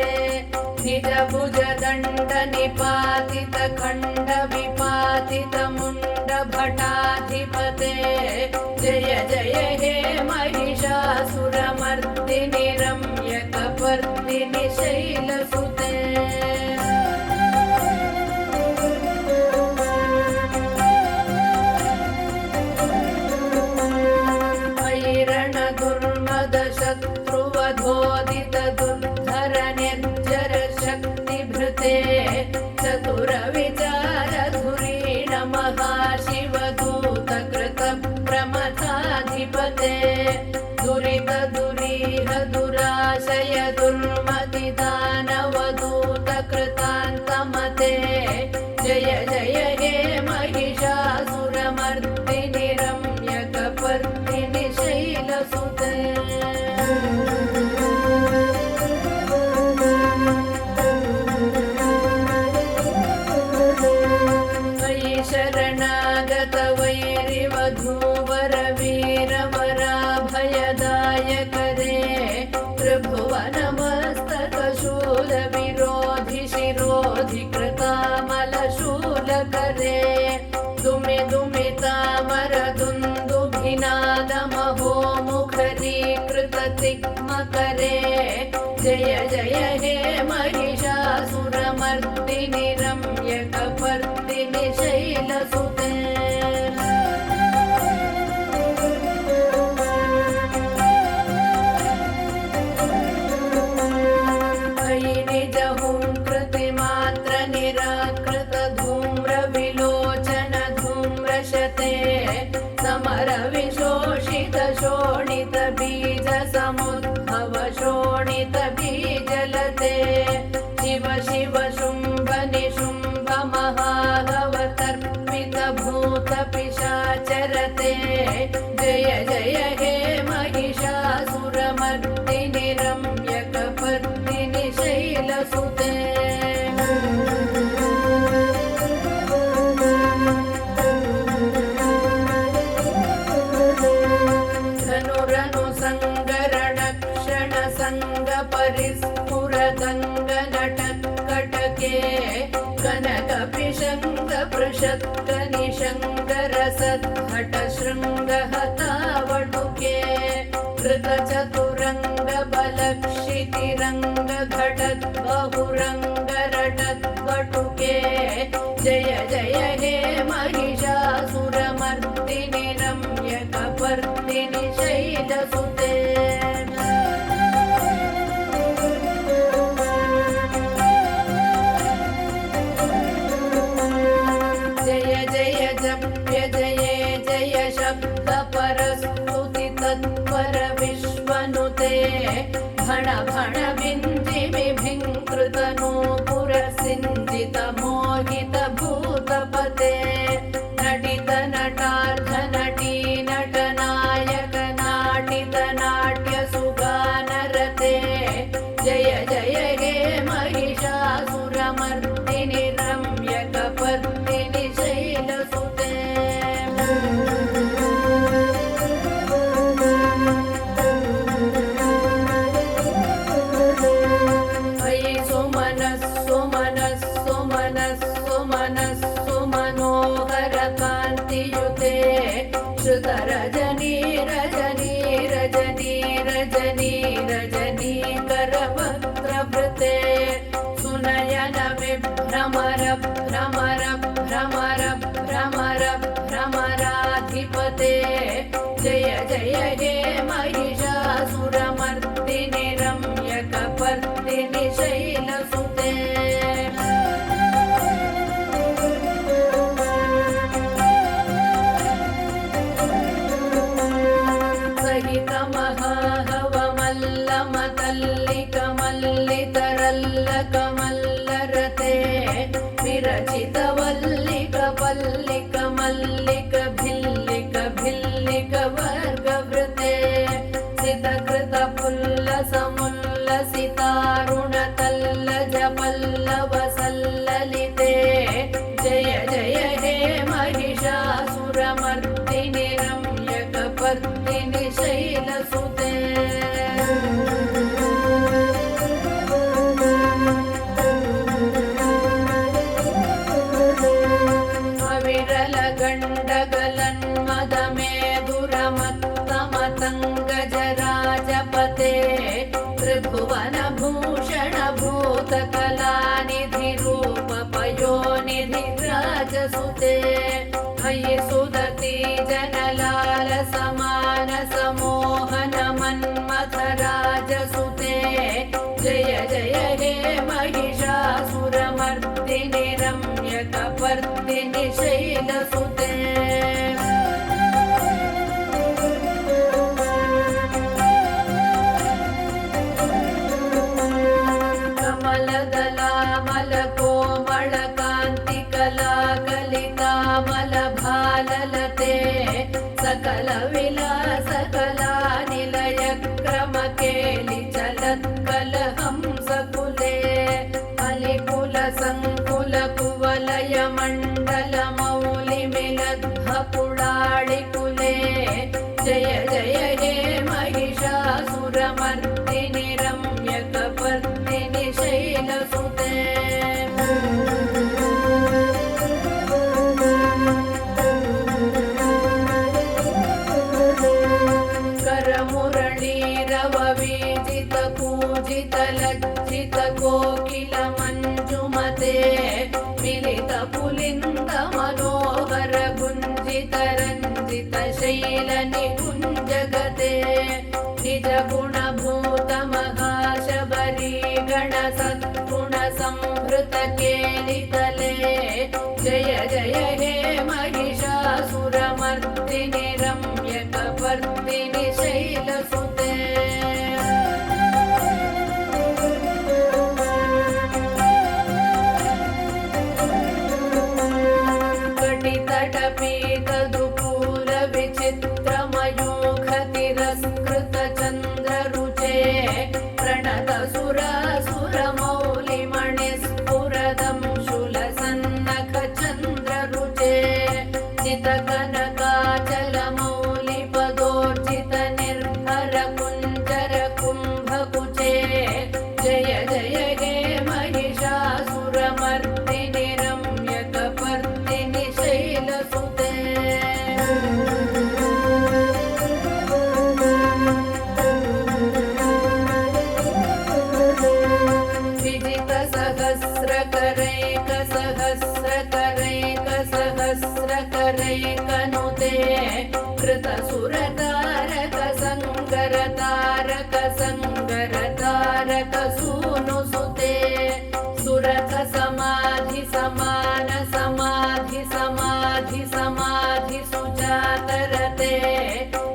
निजभुजदण्डनिपातितखण्डविपातितमुण्डभटाधिपते जय जय हे महिषासुरमर्दिनि रम्यकपर्दिनि शैलसुते अयि दुर्मतिदानवाधिपते दुरित दुरीह दुराशय दुर्मति दानवदूत कृतान्तमते जय जय हे महिषासुरमर्दिनि रम्यकपर्दिनि शैलसुते मयि शरणागत वैरिवधूवर वीरवराभयदायकरे त्रिभुवनमस्तकशूल विरोधि शिरोधि कृतामलशूलकरे दुमि दुमितामर दुन्दुभिनादमहो मुखरीकृततिग्मकरे जय जय हे महिषासुरमर्दिनि रम्यकपर्दिनि शैलसुते मयि निजहुङ्कृतिमात्र निराकृत धूम्रविलोचन धूम्रशते समर विशोषित शोणित बीज समुद्भव शोणित बीजलते शिव शिव शुम्भ निशुम्भ महाहवतर्पित भूत पिशाचरते जय जय हे महिषासुरमर्दिनि रम्यकपर्दिनि शैलसुते धनुरनु संगरण क्षण संग परिस्फुरदंग नटकटके कनक पिशंग पृषत्क निशंग रसद्घट शृंग हतावटुके कृत चतुरंग बलक्षितिरंग घटत बहुरंग रटत वटुके जय जय हे महिषासुरमर्दिनि रम्यकपर्दिनि शैलसुते जय जय जप्य जय जय शब्द परस्तुति तत्पर विश्वनुते भण भण भिञ्जिमिभिङ्कृत नूपुर सिञ्जित मोहित भूतपते नटित नटार्ध नटी नटनायक नाटित नाट्य सुगानरते जय जय हे महिषासुरमर्दिनि रम्यकपर्दिनि शैलसुते मयि सुमनः सुमनः सुमनः सुमनः सुमनोहर कान्तियुते श्रुत रजनी रजनी रजनी रजनी रजनी करवक्त्रवृते सुनयन विभ्रमर भ्रमर भ्रमर भ्रमर भ्रमराधिपते जय जय हे महिषासुरमर्दिनि रम्यकपर्दिनि शैलसुते सहित महाहवमल्लमतल्लिक मल्लितरल्लक मल्लरते विरचित वल्लिक वल्लिक मल्लिक भिल्लिक भिल्लिक वर्गवृते सितकृत पुल्ल समुल्लसितारुण तल्लज पल्लव सल्ललिते जय जय हे महिषासुरमर्दिनि रम्यकपर्दिनि शैलसुते अविरल गण्डगलन्मदमेधुरमत्तमतङ्गजराजपते त्रिभुवनभूषण भूतकलानिधि रूप पयोनिधि राजसुते मयि सुदति जनलाल समान समोहन लज्जित कोकिल मंजुमते मिलित पुलिंद मनोहर गुंजित रंजित शैल निकुंजगते निज गुणभूत महाशबरी गण सद्गुण संभृत केलितले जय जय हे महिषासुरमर्दिनि रम्यकपर्दिनि शैलसुते कटितटपीतदुकूल विचित्रमयूखतिरस्कृत चन्द्ररुचे प्रणत सुरसुरमौलिमणिस्फुरदं शूलसन्नख चन्द्ररुचे चितकनकाचलमौलिपदोर्जित निर्भर कुञ्जर कुम्भकुचे जय जय हे महिषासुरमर्दिनि रम्यकपर्दिनि शैलसुते विजित सहस्रकरैकसहस्रकरैकसहस्रकरैकनुते कृत सुरतारक संगरतारक संगरतारक सूनुसुते सुरथ समाधि समान समाधि समाधि समाधि सुजातरते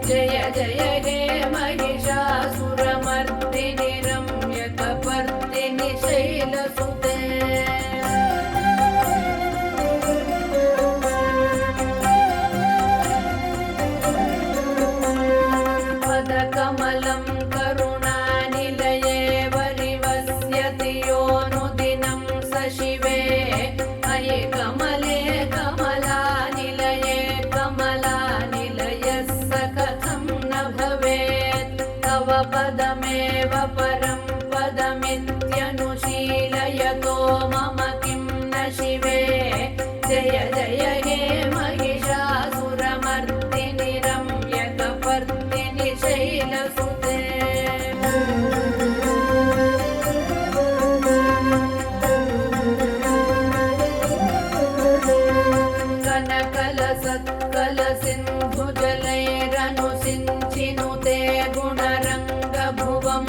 जय जय हे महिषासुरमर्दिनि रम्यकपर्दिनि शैलसुते पदकमलं करुणानिलये वरिवस्यति योऽनुदिनं स शिवे अये कमले कमलानिलये कमलानिलयः स कथं न भवेत् तव पदमेव परं पदमित्यनुशीलयतो मम किं न शिवे जय जय हे महिषासुरमर्दिनि रम्यकपर्दिनि शैलसुते कनकलसत्कलसिन्धुजलैरनुसिञ्चिनुते गुणरङ्गभुवं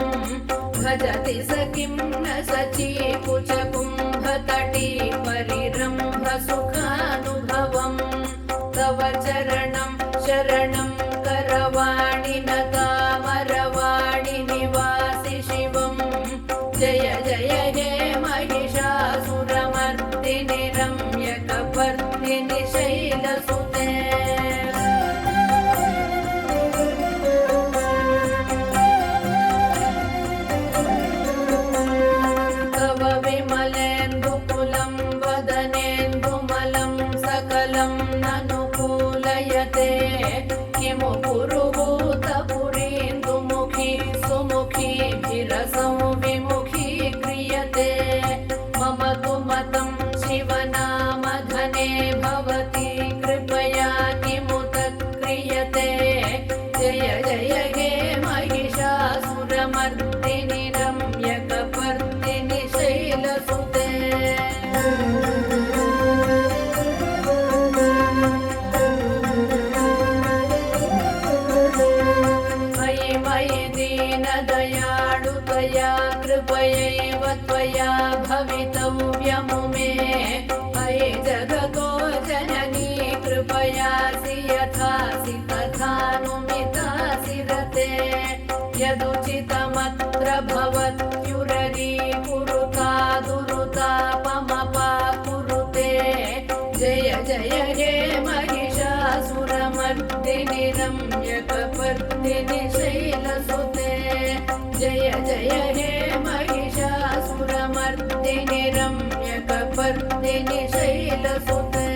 भजति स किं न सचीकुचकुम्भतटी परिरम्भसुखानुभवम् तव चरणं शरणं करवाणि न कामरवाणि निवासि शिवं जय जय हे महिषासुरमर्दिनि रम्यकपर्दिनि शैलसुते तव विमलेन्दुकुलं वदनेन्दुमलं सकलं ननुकूलयते किमु पुरुभूतपुरीन्दुमुखी सुमुखीभिरसं विमुखी क्रियते मम तु मतं शिवनामधने भवति कृपया किमु तत्क्रियते जय जय हे महिषासुरमर्दिनि रम्यकपर्दिनि शैलसुते मयि मयि दीनदयाळुतया कृपयैव त्वया भवितव्यमुमे अयि जगतो जननी कृपयासि यथासि तथानुमितासि रते यदुचितमत्र भवत्युररी कुरुता दुरुतापमपा कुरुते जय जय हे महिषासुरमर्दिनि रम्यकपर्दिनि शैलसुते जय जय हे महिषासुरमर्दिनि रम्यकपर्दिनि शैलसुते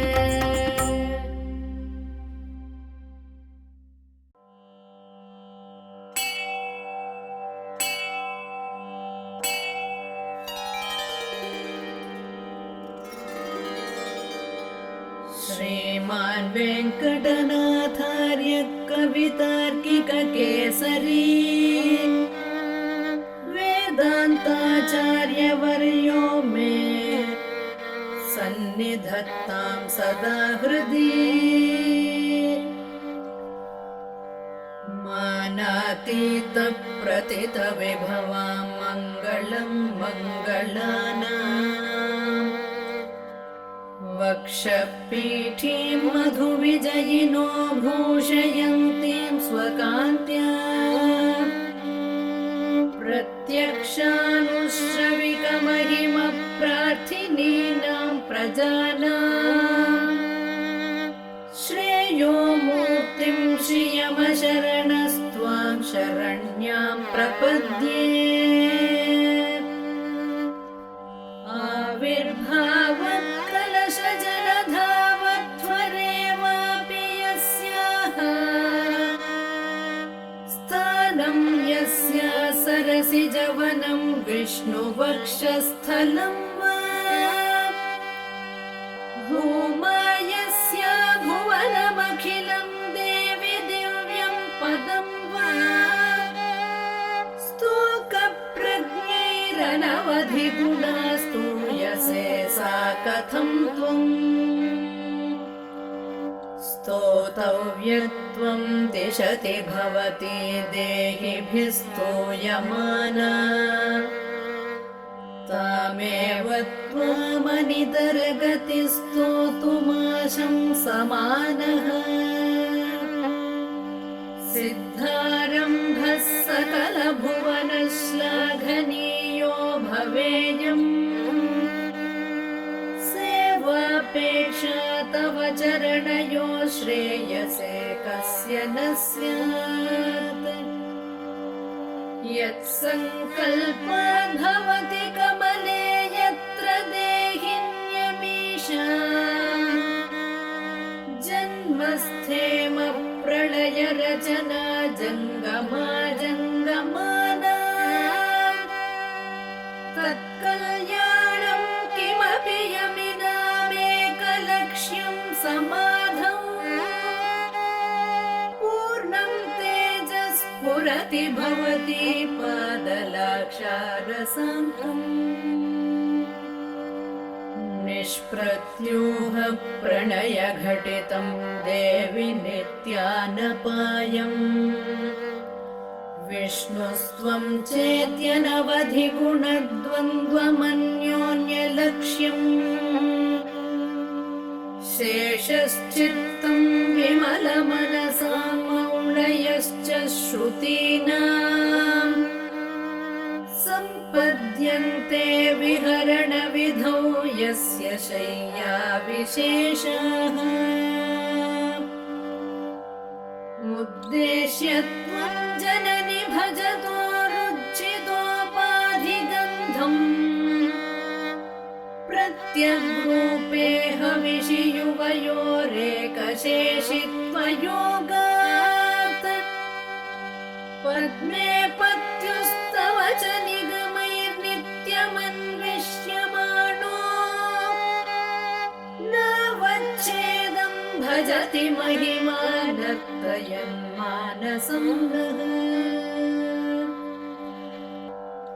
श्रीमान् वेङ्कटनाथार्य कवितार्किक केसरी वेदान्त आचार्यवर्यो मे सन्निधत्तां सदा हृदि मानातीतप्रथितविभवां मङ्गलं मङ्गलानाम् वक्षपीठीं मधुविजयिनो भूषयन्तीं स्वकान्त्या प्रत्यक्षानुश्रविकमहिमप्रार्थिनीनां प्रजानां श्रेयो मूर्तिं श्रियमशरणस्त्वां शरण्यां प्रपद्ये आविर्भावत्कलशजलधावत्वरेवापि यस्याः स्थानं यस्य सरसिजवनं विष्णुवक्षस्थलं वा भूमा यस्य भुवनमखिलं देवि दिव्यं पदं वा स्तोकप्रज्ञैरनवधिगुणा स्तूयसे सा कथं त्वम् स्तोतव्यत्वं दिशति भवति देहिभिः स्तूयमाना तामेव त्वामनितरगतिस्तोतुमाशं समानः सिद्धारम्भः सकलभुवनश्लाघनीयो भवेयम् सेवापेक्षा तव चरणयो श्रेयसे कस्य न स्यात् यत्सङ्कल्पो भवति कमले यत्र देहिन्यमीशा जन्मस्थेम प्रलयरचना जङ्गमा जङ्गमाना तत्कल्याणं किमपि यमिनामेकलक्ष्यं समाधौ पूर्णं तेजस्फुरति भवति पादलाक्षारसान्तम् निष्प्रत्यूह प्रणयघटितं देवि नित्यानपायम् विष्णुस्त्वं चेत्यनवधिगुणद्वन्द्वमन्योन्यलक्ष्यम् शेषश्चित्तं विमलमनसां मौळयश्च श्रुतीनाम् सम्पद्यन्ते विहरणविधौ यस्य शय्या विशेषः उद्देश्य त्वं जननि भजतो रुचितोपाधिगन्धम् प्रत्यग्रूपे हविषि युवयोरेकशेषित्वयोगात् पद्मे पत्युस्तव च निगमैर्नित्यमन्विष्यमाणो न वच्छेदं भजति महिमानत्रयन्मानसं नः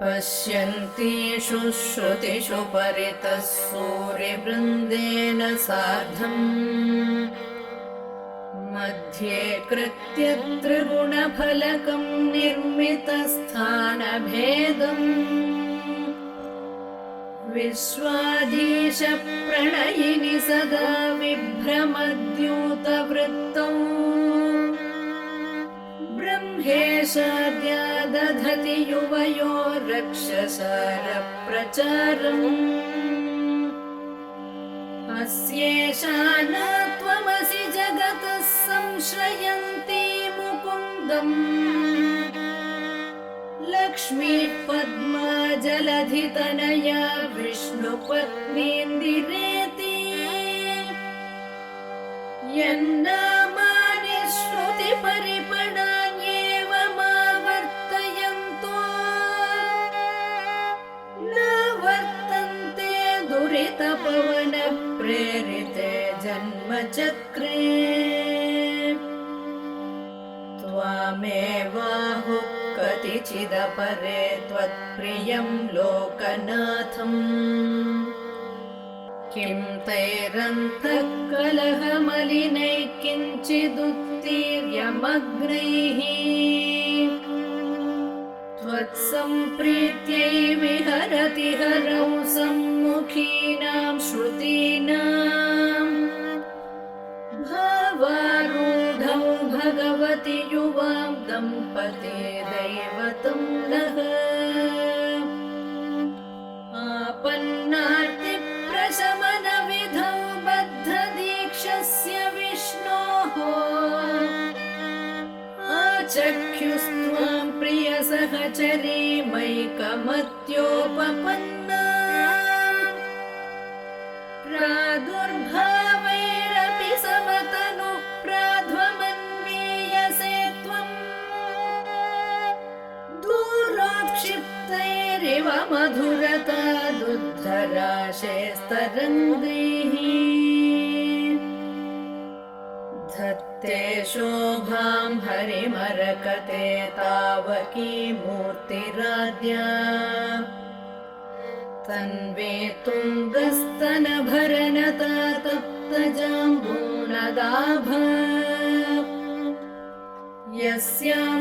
पश्यन्तीषु श्रुतिषु परितः सूर्यवृन्देन सार्धम् मध्ये कृत्य त्रिगुणफलकं निर्मितस्थानभेदम् विश्वाधीश प्रणयिनि सदा विभ्रमद्यूतवृत्तौ ब्रह्मेशाद्या दधति युवयो रक्षसारप्रचारम् अस्येषा न त्वमसि जगतः संश्रयन्ती मुकुन्दम् लक्ष्मीः पद्मा जलधितनया विष्णुपत्नीन्दिरेति यन्नामानि श्रुतिपरिपणान्येवमावर्तयन्तो न वर्तन्ते दुरितपवनप्रेरिते जन्मचक्रे त्वामेवाहुः गतिचिदपरे त्वत्प्रियं लोकनाथम् किं तैरन्तःकलहमलिनैः किञ्चिदुत्तीर्यमग्नैः त्वत्सम्प्रीत्यै विहरति हरौ सम्मुखीनां श्रुतीनाम् भावारूढौ भगवति युवां दम्पते दैवतं नः आपन्नार्तिप्रशमनविधौ बद्धदीक्षस्य विष्णोः आचख्युस्त्वां प्रियसहचरीमैकमत्योपपन्ना प्रादुर्भावैरपि समतनु प्राध्वमन्वीयसे त्वम् दूरोत्क्षिप्तैरिव मधुरता दुद्धराशेस्तरङ्गैः धत्ते शोभां हरिमरकते तावकी मूर्तिराद्या तन्वे तुङ्गस्तनभरनता तप्तजाम्बूनदाभा यस्यां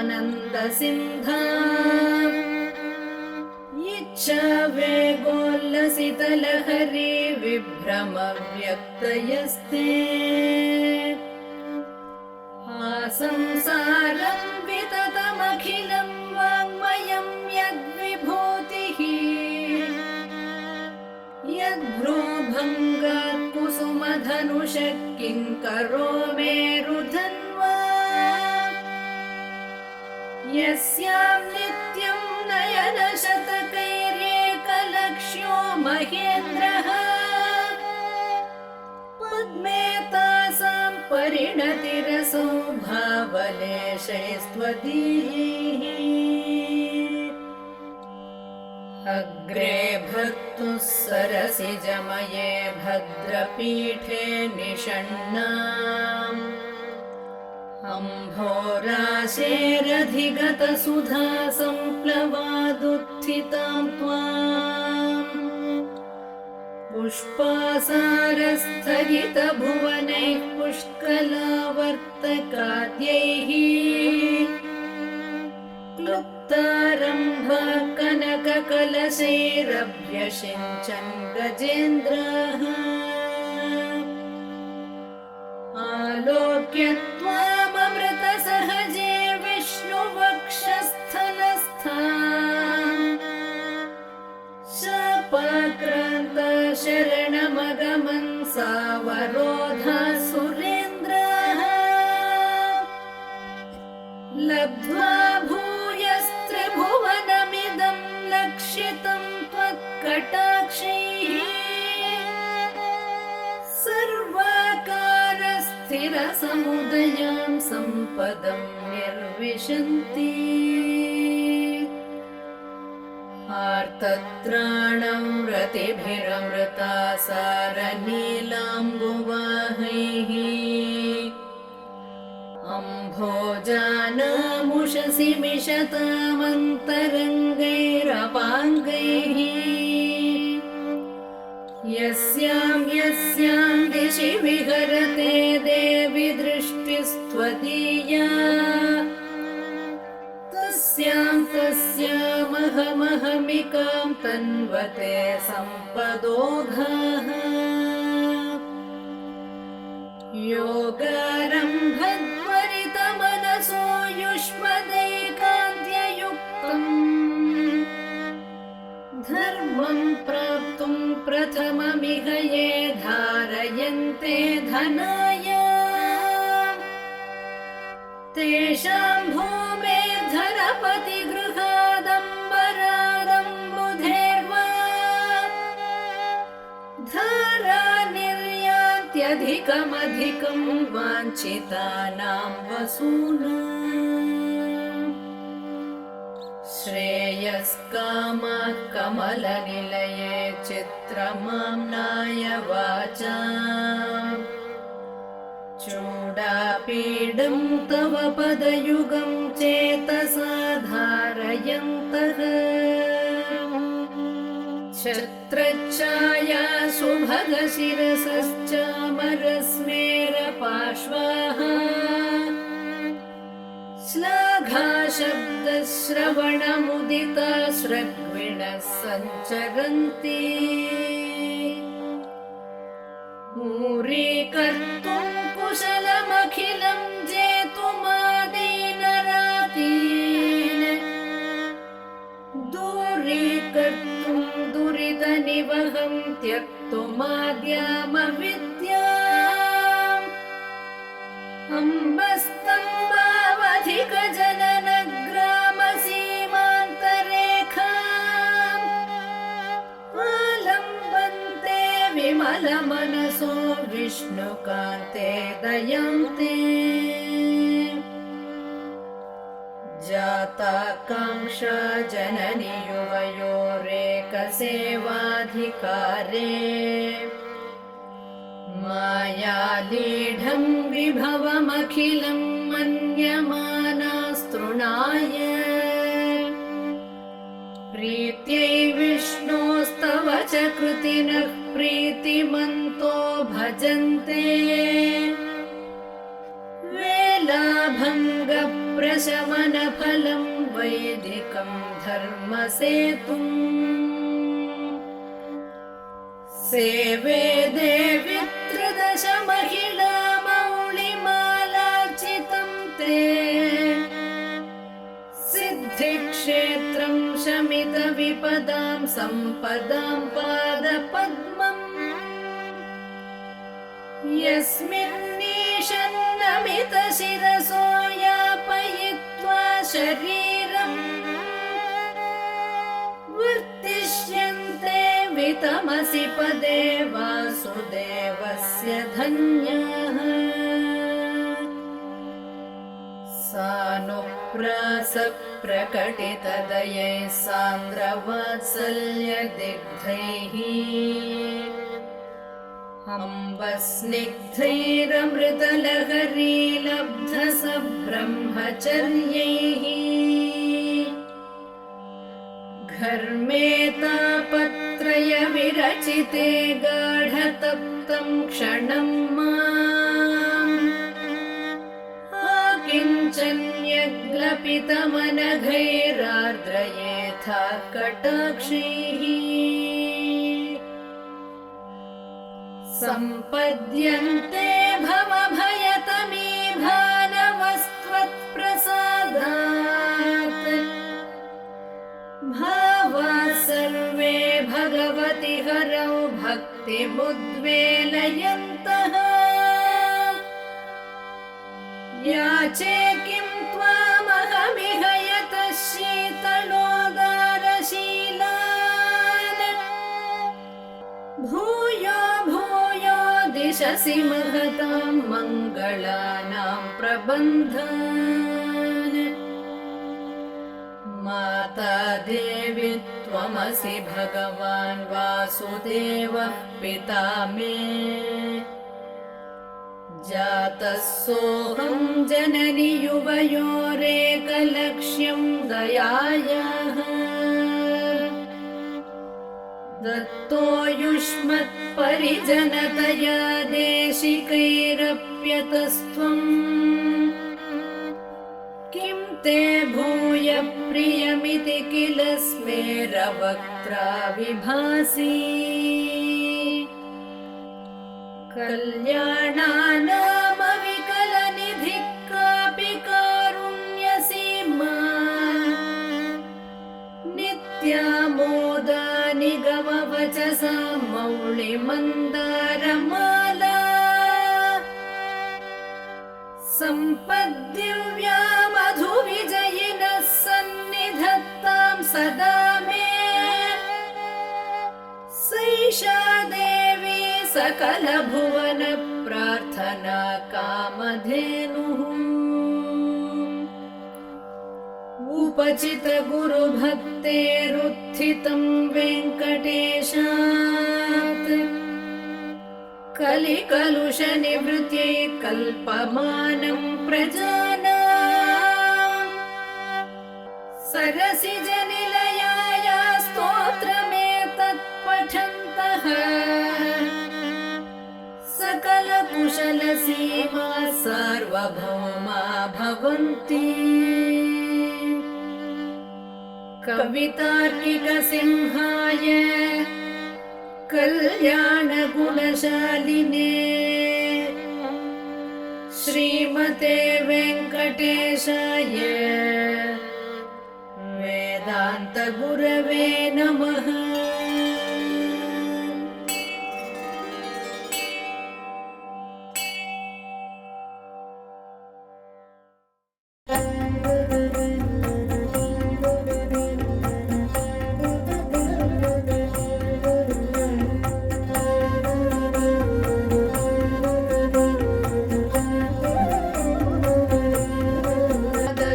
गच्छन्त्युदयविलयैर्नित्यमानन्दसिन्धा इच्छा वेगोल्लसितलहरी विभ्रमव्यक्तयस्ते आसंसारं विततमखिलं वाङ्मयं यद्विभूतिः यद्भ्रूभङ्गात् कुसुमधनुषः किङ्करो मेरुधन्वा यस्यां नित्यं नयनशतकैर्येकलक्ष्यो महेन्द्रः पद्मे तासां परिणतिरसौ भावलेशैस्त्वदीः अग्रे भर्तुः सरसिजमये भद्रपीठे निषण्णाम् अम्भोराशेरधिगतसुधा सम्प्लवादुत्थितां त्वाम् पुष्पासारस्थगितभुवनैः पुष्कलावर्तकाद्यैः क्लुप्तारम्भा कनककलशैरभ्यषिञ्चन् गजेन्द्रः आलोक्य त्वाममृतसहजे विष्णुवक्षस्थलस्थाम् शापाक्रान्ता शरणमगमन् सावरोधा सुरेन्द्रः लब्ध्वा भूयस्त्रिभुवनमिदं लक्षितं त्वत्कटाक्षैः सर्वाकारस्थिरसमुदयां सम्पदं निर्विशन्ति आर्तत्राणं रतिभिरमृता सारनीलाम्बुवाहैः अम्भोजानामुषसि मिषतामन्तरङ्गैरपाङ्गैः यस्यां दिशि विहरते देवि दृष्टिस्त्वदीया तस्यामहमहमिकां तन्वते सम्पदोघाः योगारम्भत्वरितमनसो युष्मदैकान्त्ययुक्तम् धर्मं प्राप्तुं प्रथममिह ये धारयन्ते धनाय तेषां भूमेर्धरपतिगृहादम्बरादम्बुधेर्वा धारा निर्यान्त्यधिकमधिकं वाञ्छितानां वसूनाम् श्रेयस्कामः कमलनिलये चित्रमाम्नाय वाचा चूडापीडं तव पदयुगं चेतसा धारयन्तः छत्रच्छाया सुभगशिरसश्चामरस्मेरपार्श्वाः श्लाघाशब्दश्रवणमुदिता स्रग्विणः सञ्चरन्ति मूरीकर्तुं कुशलमखिलं जेतुमादीनरातीन् दूरीकर्तुं दुरितनिवहं त्यक्तुमाद्यामविद्याम् अम्बस्तम्भावधिकजननग्रामसीमान्तरेखाम् आलम्बन्ते विमलमनसो विष्णुकान्ते दयन्ते जाताकाङ्क्षा जननि युवयोरेकसेवाधिकारे मायालीढं विभवमखिलं मन्यमानास्तृणाय प्रीत्यै विष्णोस्तव च कृतिनः प्रीतिमन्तो भजन्ते वेलाभङ्गप्रशमनफलं वैदिकं धर्मसेतुम् सेवे देवि त्रिदश महिला मौलिमालार्चितं ते सिद्धिक्षेत्रं शमितविपदां सम्पदां पादपद्मम् यस्मिन्नीशन्नमितशिरसो यापयित्वा शरीरम् वर्तिष्यन्ते वितमसि पदे वासुदेवस्य धन्याः सानुप्रासप्रकटितदयैः सान्द्रवात्सल्यदिग्धैः अम्बस्निग्धैरमृतलहरीलब्धसब्रह्मचर्यैः घर्मेतापत्रय विरचिते गाढतप्तं क्षणं माम् आकिञ्चन्यग्लपितमनघैरार्द्रयेथा कटाक्षैः सम्पद्यन्ते भवभयतमीभानवस्त्वत्प्रसादात् भावात् सर्वे भगवति हरौ भक्तिमुद्वेलयन्तः याचे किं त्वामहमिह यतः शीतलोदारशीलान् भूयो भूयो दिशसि महतां मङ्गलानां प्रबन्धान् माता देवी त्वमसि भगवान् वासुदेवः पिता मे जातः सोऽहं जननि युवयोरेकलक्ष्यं दयायाः दत्तो युष्मत्परिजनतया देशिकैरप्यतस्त्वम् किं ते भूय प्रियमिति किल स्मेरवक्त्रा विभासि कल्याणानामविकलनिधिः कापि कारुण्यसीमा नित्यामोदा निगमवचसा मौलिमन्दारमाला सम्पद्दिव्या मधुविजयिनः सन्निधत्तां सदा मे सैषा देवी सकलभुवन प्रार्थना कामधेनुः उपचित गुरुभक्तेरुत्थितं वेङ्कटेशात् कलिकलुषनिवृत्यै कल्पमानं प्रजानां सरसिजनिलयाय स्तोत्रमेतत् पठन्तः सकलकुशलसीमा सार्वभौमा भवन्ति कवितार्किकसिंहाय कल्याणगुणशालिने श्रीमते वेङ्कटेशाय वेदान्तगुरवे नमः।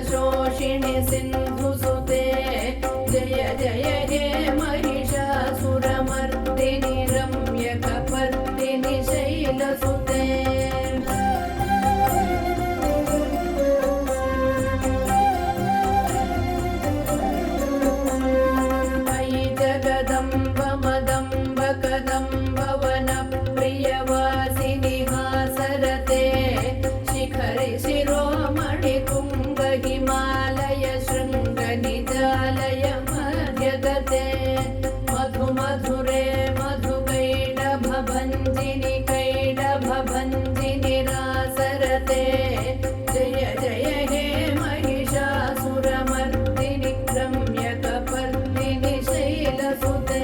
शोषिणि सिन्धुसुते जय जय हे महिषासुरमर्दिनि रम्यकपर्दिनि शैलसुते मयि जगदम्ब मदम्ब कदम्ब वनप्रियवासिनि हासरते शिखरि शिरोमणि कुम्भ हिमालय शृङ्ग निजालय मध्यगते मधु मधुरे मधुकैडभभञ्जिनि कैडभभञ्जिनि रासरते जय जय हे महिषासुरमर्दिनि रम्यकपर्दिनि शैलसुते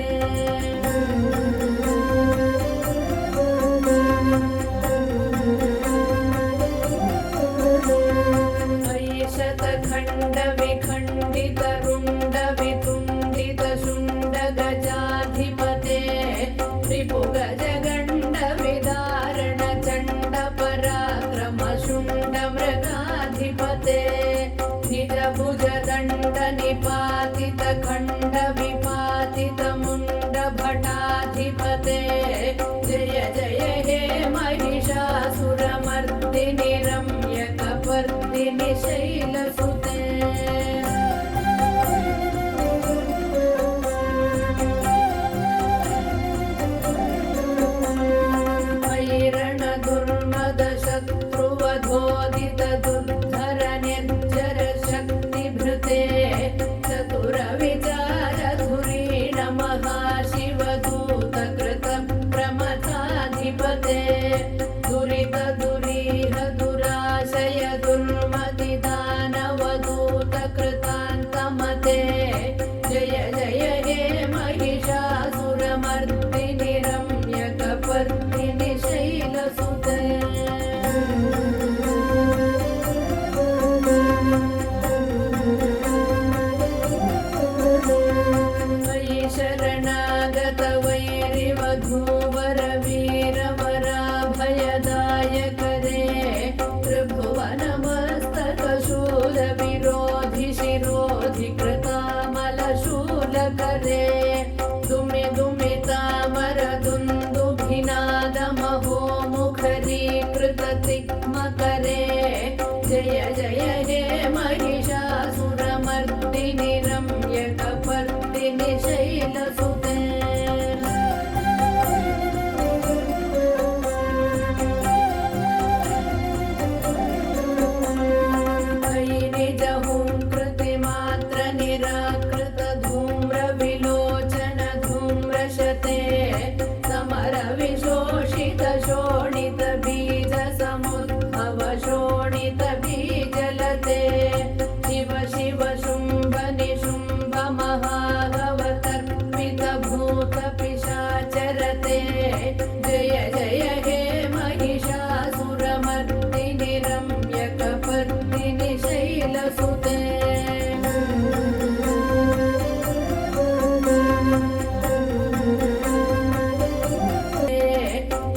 शतखण्ड विखण्डित रुण्ड वितुण्डित शुण्ड गजाधिपते रिपुगज गण्ड विदारण चण्ड पराक्रम शुण्ड मृगाधिपते निज भुज दण्ड निपातित खण्ड विपातित मुण्ड भटाधिपते जय जय हे महिषासुरमर्दिनि रम्यकपर्दिनि शैलसुते वैरण दुर्मद शत्रुवधोदित दुर्धर निर्जर शक्तिभृते चतुर विचार धुरीण महाशिवदूत कृत प्रमथाधिपते दुरित दुरीह दुराशय दुर्मति दानवदूत कृतान्तमते जय जय हे महिषासुरमर्दिनि रम्यकपर्दिनि शैलसुते मयि शरणागत वैरिवधूवर वीरवराभयदायक रे त्रिभुवनमस्तकशूल विरोधि शिरोधि कृतामलशूलकरे दुमि दुमि तामर दुन्दुभिनाद महो मुखरीकृत तिग्मकरे जय जय हे महिषासुरमर्दिनि रम्यकपर्दिनि शैलसुते मयि निज हुङ्कृतिमात्र निराकृत धूम्र विलोचन धूम्रशते समर विशोषित शोणित बीज समुद्भव शोणित बीजलते शिव शिव शुम्भ निशुम्भ महागवतर्पित भूत पिशाचरते जय जय हे महिषासुरमर्दिनि रम्यकपर्दिनि शैलसुते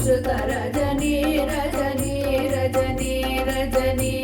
श्रुत रजनी रजनी रजनी रजनी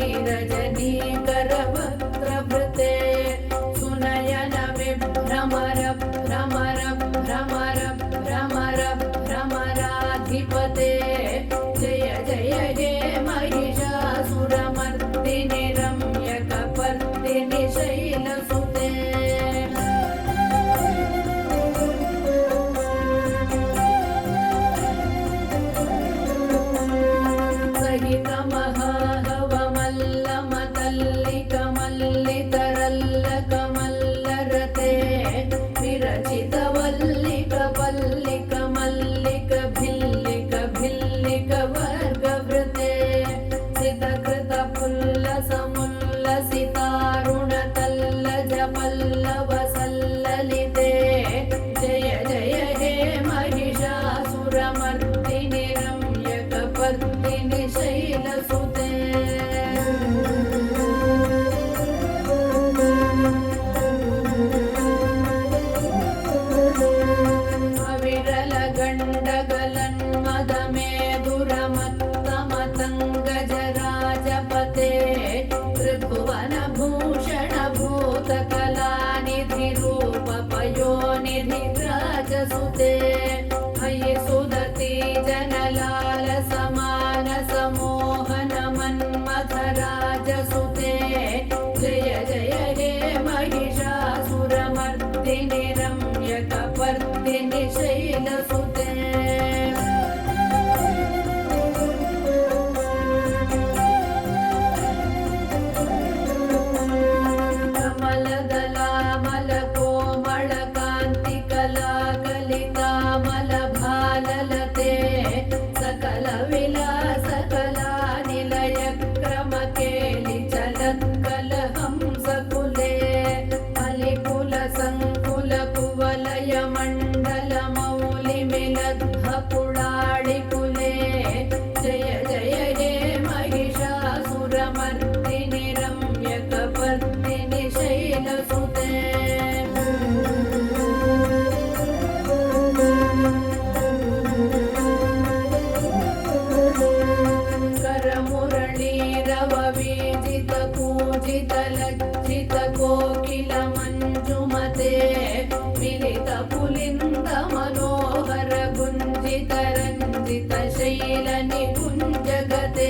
वीजित पूजित लज्जित कोकिल मञ्जुमते मिलित पुलिन्द मनोहर गुञ्जित रञ्जित शैल निकुञ्जगते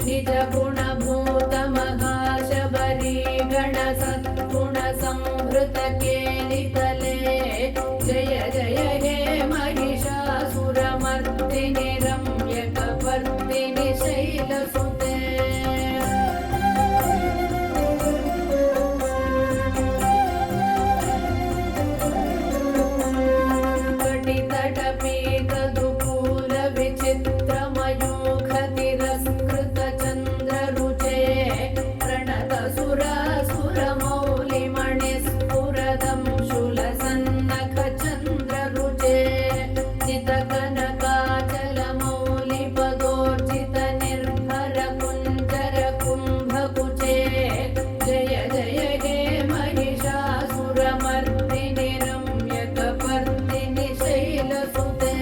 निज गुणभूत महाशबरी गण सद्गुण संहृत केलितले जय जय हे महिषासुरमर्दिनि रम्यकपर्दिनि शैलसुते कटितटपीतदुकूल विचित्रमयूखतिरस्कृत चन्द्ररुचे प्रणत सुरासुरमौलिमणिस्फुरदं शूलसन्नख चन्द्ररुचे चितकनकाचलमौलिपदोर्जित निर्भर कुञ्जर कुम्भकुचे जय जय हे महिषासुरमर्दिनि रम्यकपर्दिनि शैलसुते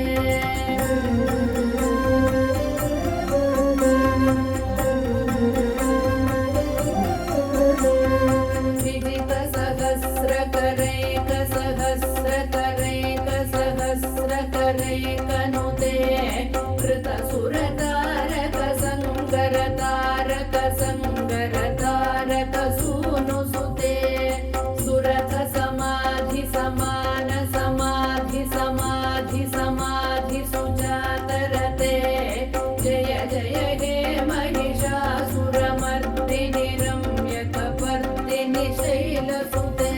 विजित सहस्रकरैकसहस्रकरैकसहस्रकरैकनुते कृतसुरतारक सङ्गरतारक सङ्गरतारक सूनुसुते सुरथ समाधि समान समाधि समाधि समाधि सुजातरते जय जय हे महिषासुरमर्दिनि रम्यकपर्दिनि शैलसुते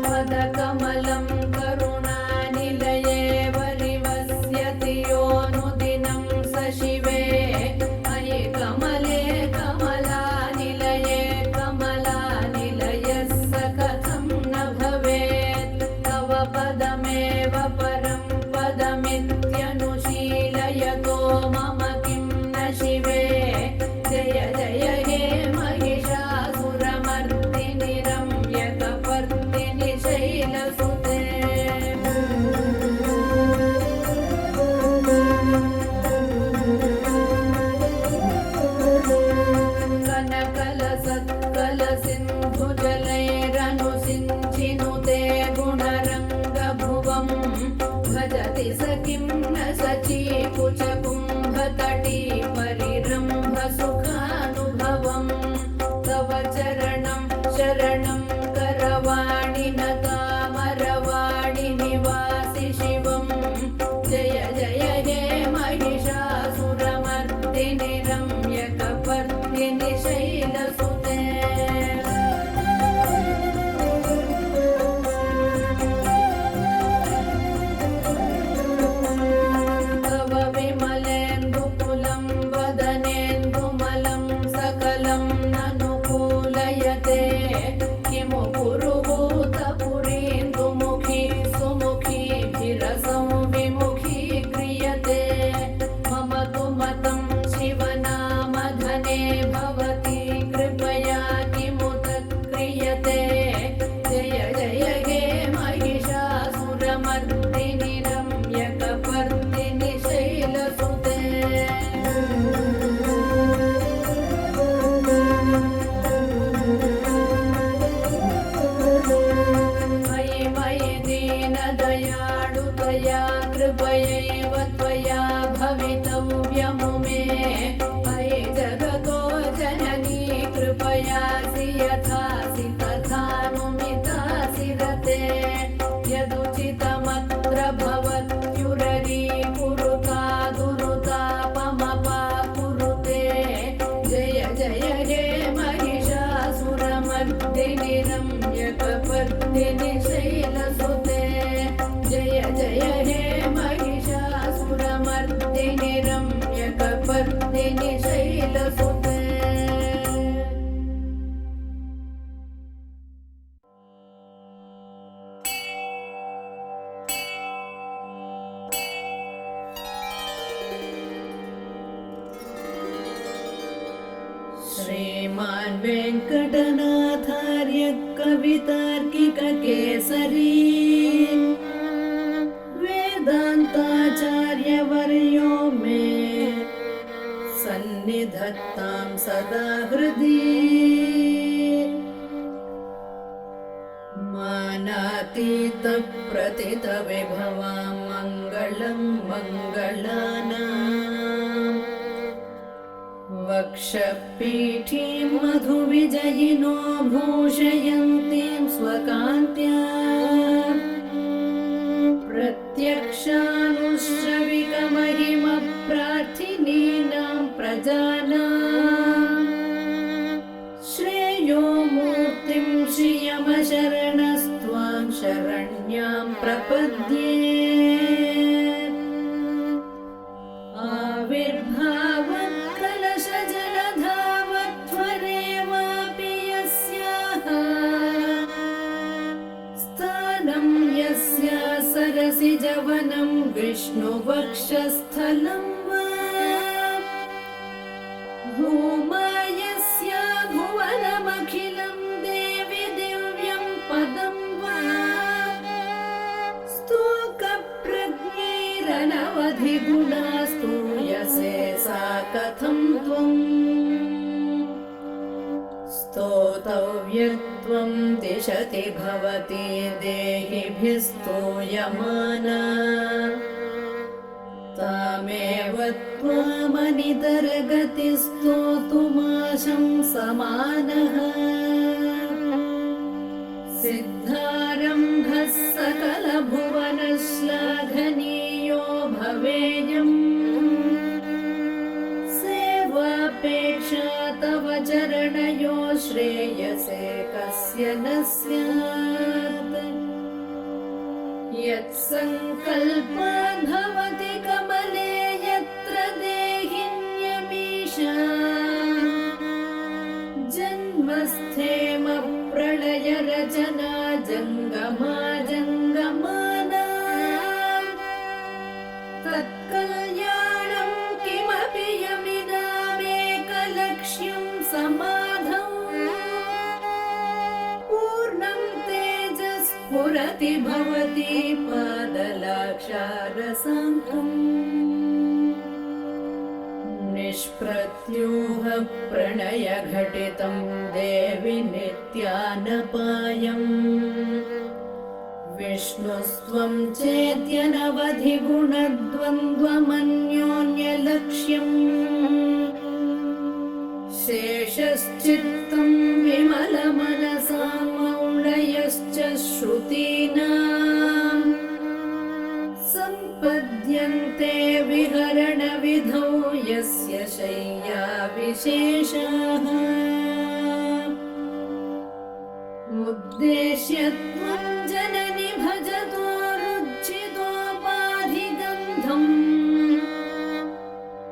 पदकमलं करुणानिलये वरिवस्यति योऽनुदिनं स शिवे अयि कमले कमलानिलये कमलानिलयः स कथं न भवेत् तव पदमेव परं पदमित्यनुशीलयतो मम किं न शिवे जय जय हे महिषासुरमर्दिनि रम्यकपर्दिनि शैलसुते कनकलसत्कलसिन्धुजलैरनुसिञ्चिनुते गुणरङ्गभुवं भजति स किं न सचीकुचकुम्भतटी परिरम्भसुखानुभवं तव चरणं शरणं करवाणि न कामरवाणि निवासि शिवं जय जय हे महिषासुरमर्दिनि रम्यकपर्दिनि शैलसुते तव विमलेन्दुकुलं वदनेन्दुमलं सकलं ननुकूलयते किमु पुरुहूतपुरीन्दुमुखी सुमुखीभिरसं विमुखी क्रियते मम तु मतं शिवनामधने भवति कृपया किमुत क्रियते जय जय हे महिषासुरमर्दिनि रम्यकपर्दिनि शैलसुते मयि मयि दीनदयाळुतया कृपयैव त्वया भवितव्यमुमे मयि जगतो जननी कृपयासि यथासि तथानुमितासि रते यदुचितमत्र भवत्युररी कुरुता दुरुतापमपा कुरुते जय जय हे महिषासुरमर्दिनि रम्यकपर्दिनि शैलसुते जय जय हे महिषासुरमर्दिनि रम्यकपर्दिनि शैलसुते श्रीमान् वेङ्कटनाथार्य कवितार्किक केसरी धत्तां सदा हृदि मानातीतप्रथितविभवां मङ्गलं मङ्गलानाम् वक्षपीठीं मधुविजयिनो भूषयन्तीं स्वकान्त्या प्रत्यक्षानुश्रविकमहिमप्रार्थिनीनां प्रजानां श्रेयो मूर्तिं श्रियमशरणस्त्वां शरण्यां प्रपद्ये आविर्भावत्कलशजलधावत्वरेवापि यस्याः स्थानं यस्या सरसिजवनं विष्णुवक्षस्थलं वा भूमा यस्या भुवनमखिलं देवि दिव्यं पदं वा स्तोकप्रज्ञैरनवधिगुणा स्तूयसे सा कथं त्वम् स्तोतव्यत्वं दिशति भवति देहिभिः स्तूयमाना तामेव त्वामनितरगतिस्तोतुमाशं समानः सिद्धारम्भः सकलभुवनश्लाघनीयो भवेयम् सेवापेक्षा तव चरणयो श्रेयसे कस्य न स्यात् यत्सङ्कल्पो भवति कमले यत्र देहिन्यमीशा जन्मस्थेम प्रलयरचना जङ्गमा जङ्गमाना तत्कल्याणं किमपि यमिनामेकलक्ष्यं समाधौ पूर्णं तेजस्फुरति भवति पादलाक्षारसाङ्कम् निष्प्रत्यूह प्रणयघटितं देवि नित्यानपायम् विष्णुस्त्वं चेत्यनवधिगुणद्वन्द्वमन्योन्यलक्ष्यम् शेषश्चित्तं विमलमनसां मौढयश्च श्रुतीनाम् सम्पद्यन्ते विहरणविधौ यस्य शय्या विशेषः उद्देश्य त्वं जननि भजतो रुचितोपाधिगन्धम्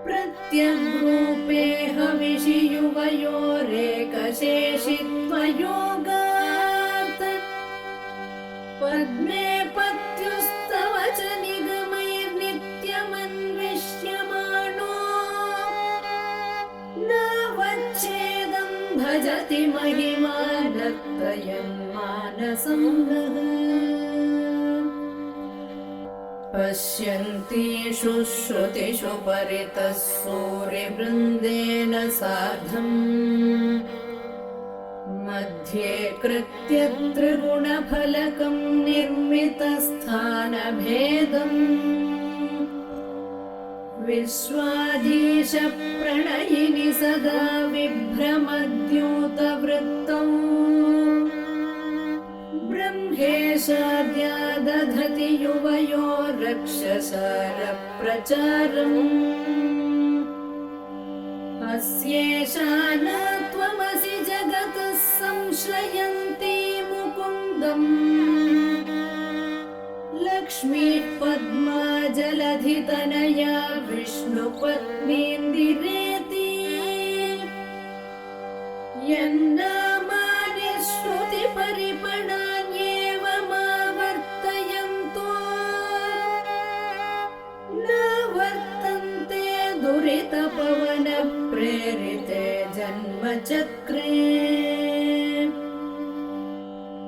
प्रत्यग्रूपे हविषि युवयोरेकशेषित्वयोगात् पद्मे पत्युस्तव च निगमैर्नित्यमन्विष्यमाणो नावच्छेदं भजति महिमानत्रयं मानसं नः पश्यन्तीषु श्रुतिषु परितः सूर्यवृन्देन सार्धम् मध्ये कृत्य त्रिगुणफलकं निर्मितस्थानभेदम् विश्वाधीश प्रणयिनि सदा विभ्रमद्यूतवृत्तौ ब्रह्मेशाद्या दधति युवयो रक्षसारप्रचारम् अस्येषा न त्वमसि जगतः संश्रयन्ती मुकुन्दम् लक्ष्मीः पद्मा जलधितनया विष्णुपत्नीन्दिरेति यन्नामानि श्रुतिपरिपणान्येवमावर्तयन्तो न वर्तन्ते दुरितपवनप्रेरिते जन्मचक्रे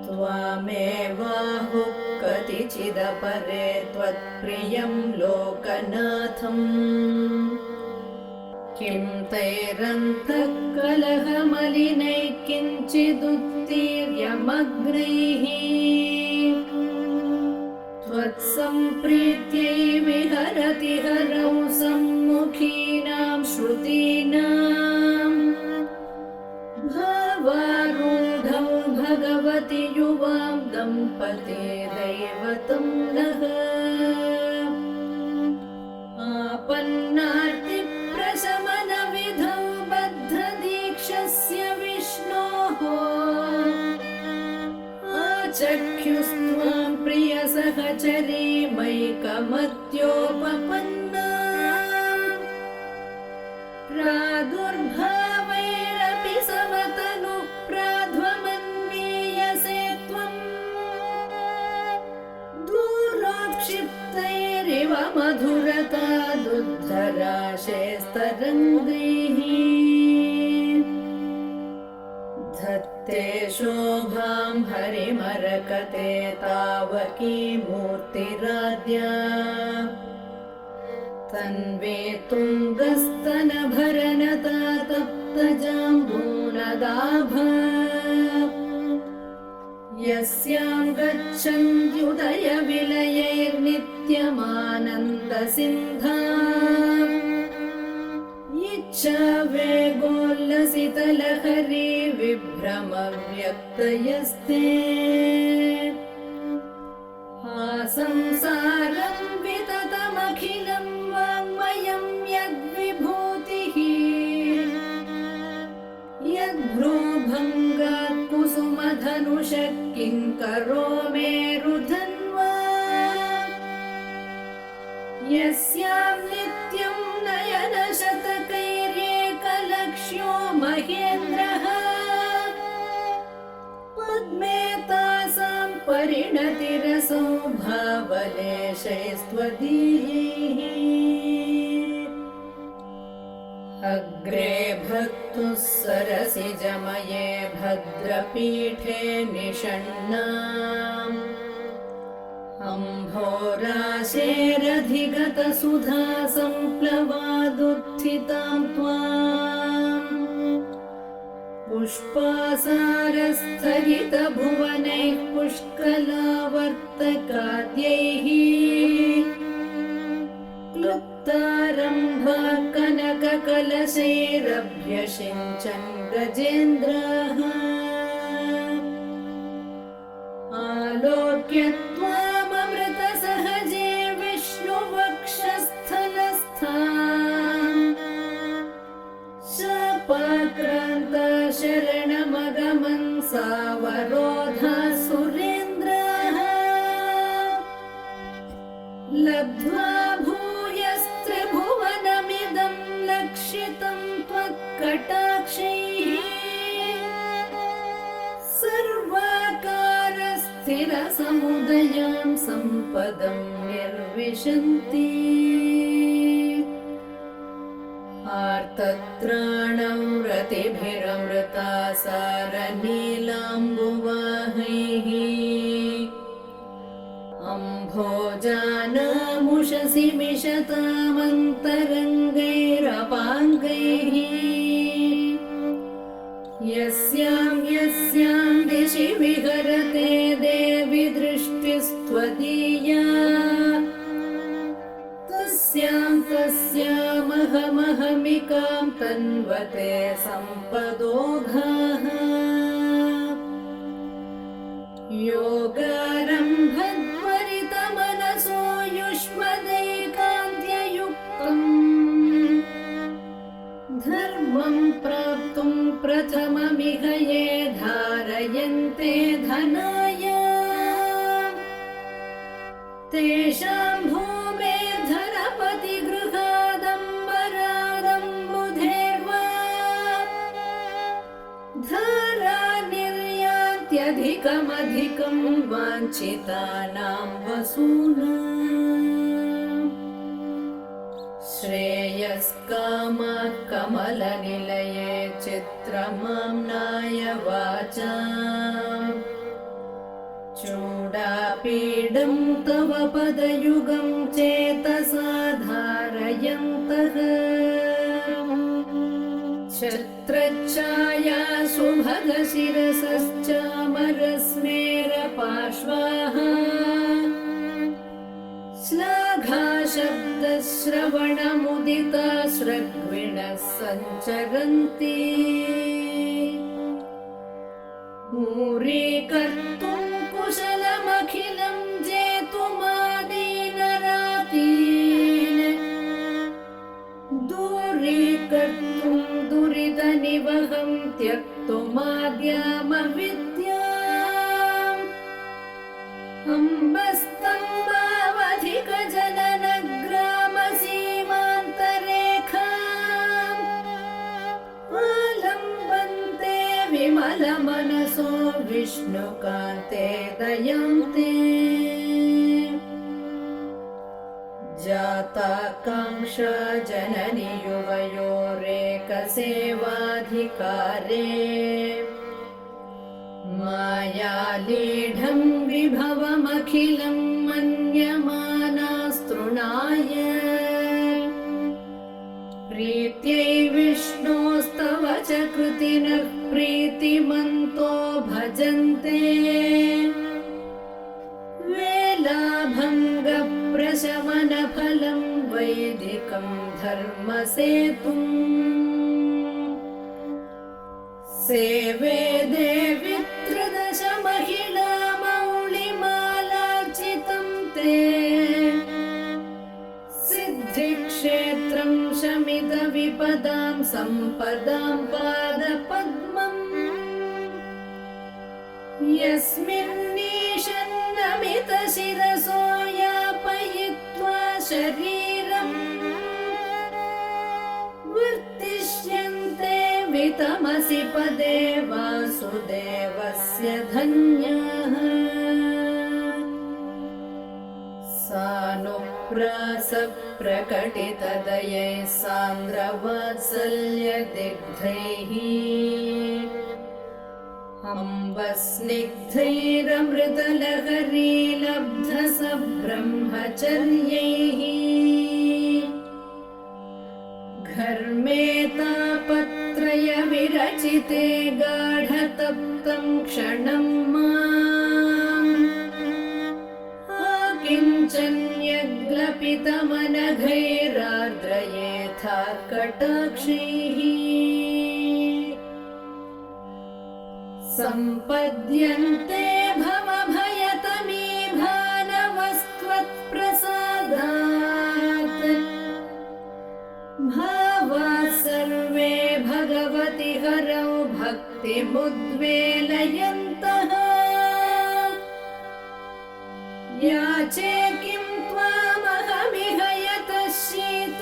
त्वामेवाहुः कतिचिदपरे त्वत्प्रियं लोकनाथम् किं तैरन्तः कलहमलिनैः किञ्चिदुत्तीर्यमग्नैः त्वत्सम्प्रीत्यै विहरति हरौ सम्मुखीनां श्रुतीनाम् भावारूढौ भगवति युवां दम्पते दैवतं नः आपन्नार्तिप्रशमनविधौ बद्धदीक्षस्य विष्णोः आचख्युस्त्वां प्रियसहचरीमैकमत्योपपन्ना प्रादुर्भावैरपि समतनुः प्राध्वमन्वीयसे त्वम् दूरोत्क्षिप्तैरिव मधुरता दुद्धराशेस्तरङ्गैः धत्ते शोभां हरिमरकते तावकी मूर्तिराद्या तन्वे तुङ्गस्तनभरनता तप्तजाम्बूनदाभा यस्यां गच्छन्त्युदयविलयैर्नित्यमानन्दसिन्धा इच्छा वेगोल्लसितलहरी विभ्रमव्यक्तयस्ते आसंसारं विततमखिलं वाङ्मयं यद्विभूतिः यद्भ्रूभङ्गात् कुसुमधनुषः किङ्करो मेरुधन्वा यस्यां नित्यं नयनशतकैर्येकलक्ष्यो महेन्द्रः पद्मे तासां परिणतिरसौ भावलेशैस्त्वदीयैः अग्रे भक्तुः सरसिजमये भद्रपीठे निषण्णाम् अम्भोराशेरधिगतसुधा सम्प्लवादुत्थितां त्वाम् पुष्पासारस्थगितभुवनैः पुष्कलावर्तकाद्यैः क्लुप्तारम्भा कनककलशैरभ्यषिञ्चन् गजेन्द्रः आलोक्य त्वाममृतसहजे विष्णुवक्षस्थलस्थाम् शापाक्रान्ता शरणमगमन् सावरोधा सुरेन्द्रः लब्ध्वा भूयस्त्रिभुवनमिदं लक्षितं त्वत्कटाक्षैः सर्वाकारस्थिरसमुदयां सम्पदं निर्विशन्ति आर्तत्राणं रतिभिरमृता सारनीलाम्बुवाहैः अम्भोजानामुषसि मिषतामन्तरङ्गैरपाङ्गैः यस्यां दिशि विहरते देवि दृष्टिस्त्वदीया तस्यामहमहमिकां तन्वते सम्पदोघाः योगारम्भत्वरितमनसो युष्मदैकान्त्ययुक्तम् धर्मं प्राप्तुं प्रथममिह ये धारयन्ते धनाय तेषां भूमेर्धरपतिगृहादम्बरादम्बुधेर्वा धारा निर्यान्त्यधिकमधिकं वाञ्छितानां वसूनाम् श्रेयस्कामः कमलनिलये चित्रमाम्नाय वाचाम् चूडापीडं तव पदयुगं चेतसा धारयन्तः शिरसश्चामरस्मेरपार्श्वाः श्लाघाशब्दश्रवणमुदिता स्रग्विणः सञ्चरन्ति दूरीकर्तुं कुशलमखिलं जेतुमादीनरातीन् दूरीकर्तुं दुरितनिवहं त्यक्तुमाद्यामविद्याम् अम्बस्तम्भावधिकजननग्रामसीमान्तरेखाम् आलम्बन्ते विमलमनसो विष्णुकान्ते दयान्ते जाताकाङ्क्षा जननि युवयोरेकसेवाधिकारे मायालीढं विभवमखिलं मन्यमानास्तृणाय प्रीत्यै विष्णोस्तव च कृतिनः प्रीतिमन्तो भजन्ते वेलाभङ्गप्रशमनफलं वैदिकं धर्मसेतुम् सेवे देवि त्रदश महिला मौलिमालार्चितं ते सिद्धिक्षेत्रं शमितविपदां सम्पदां पादपद्मम् यस्मिन्नीशन्नमितशिरसो यापयित्वा शरीरम् वर्तिष्यन्ते वितमसि पदे वासुदेवस्य धन्याः सानुप्रासप्रकटितदयैः सान्द्रवात्सल्यदिग्धैः अम्बस्निग्धैरमृतलहरीलब्धसब्रह्मचर्यैः घर्मेतापत्रय विरचिते गाढतप्तं क्षणं माम् आकिञ्चन्यग्लपितमनघैरार्द्रयेथा कटाक्षैः सम्पद्यन्ते भवभयतमी भानवस्त्वत्प्रसादात् भावाः सर्वे भगवति हरौ भक्तिमुद्वेलयन्तः याचे किं त्वामहमिह यतः शीतलोदारशीलान्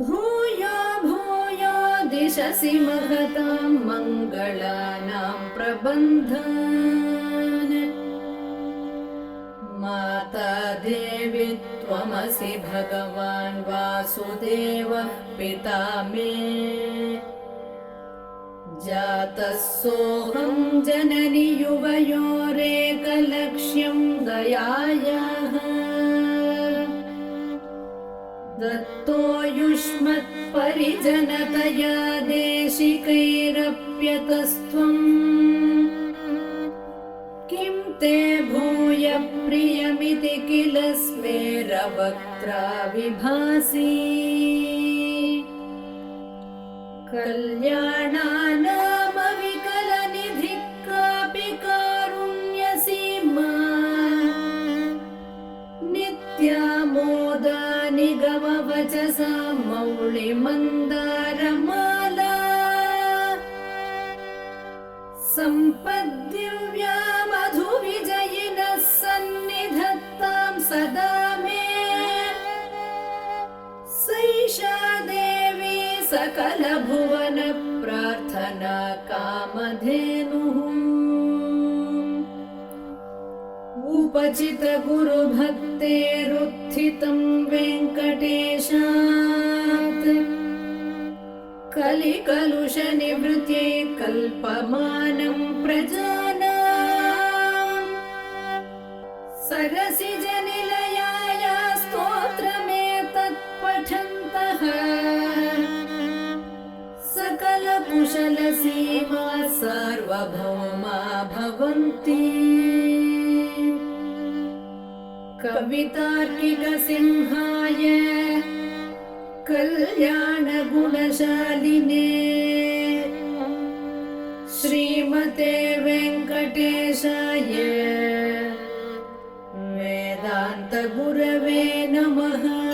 भूयो भूयो दिशसि महतां मङ्गलानां प्रबन्धान् माता देवी त्वमसि भगवान् वासुदेवः पिता मे जातः सोऽहं जननि युवयोरेकलक्ष्यं दयायाः दत्तो युष्मत्परिजनतया देशिकैरप्यतस्त्वम् किं ते भूय प्रियमिति किल स्मेरवक्त्रा विभासि कल्याणानामविकलनिधिः कापि कारुण्यसीमा नित्यामोदा निगमवचसा मौलिमन्दारमाला सम्पद्दिव्या मधुविजयिनः सन्निधत्तां सदा मे सैषा देवी सकलभुवन प्रार्थना कामधेनुः उपचित गुरुभक्तेरुत्थितं वेङ्कटेशात् कलिकलुषनिवृत्यै कल्पमानं प्रजानाम् सरसिजनिलयाया स्तोत्रमेतत् पठन्तः सीमा सार्वभौमा भवन्ति कवितार्किकसिंहाय कल्याणगुणशालिने श्रीमते वेङ्कटेशाय वेदान्तगुरवे नमः।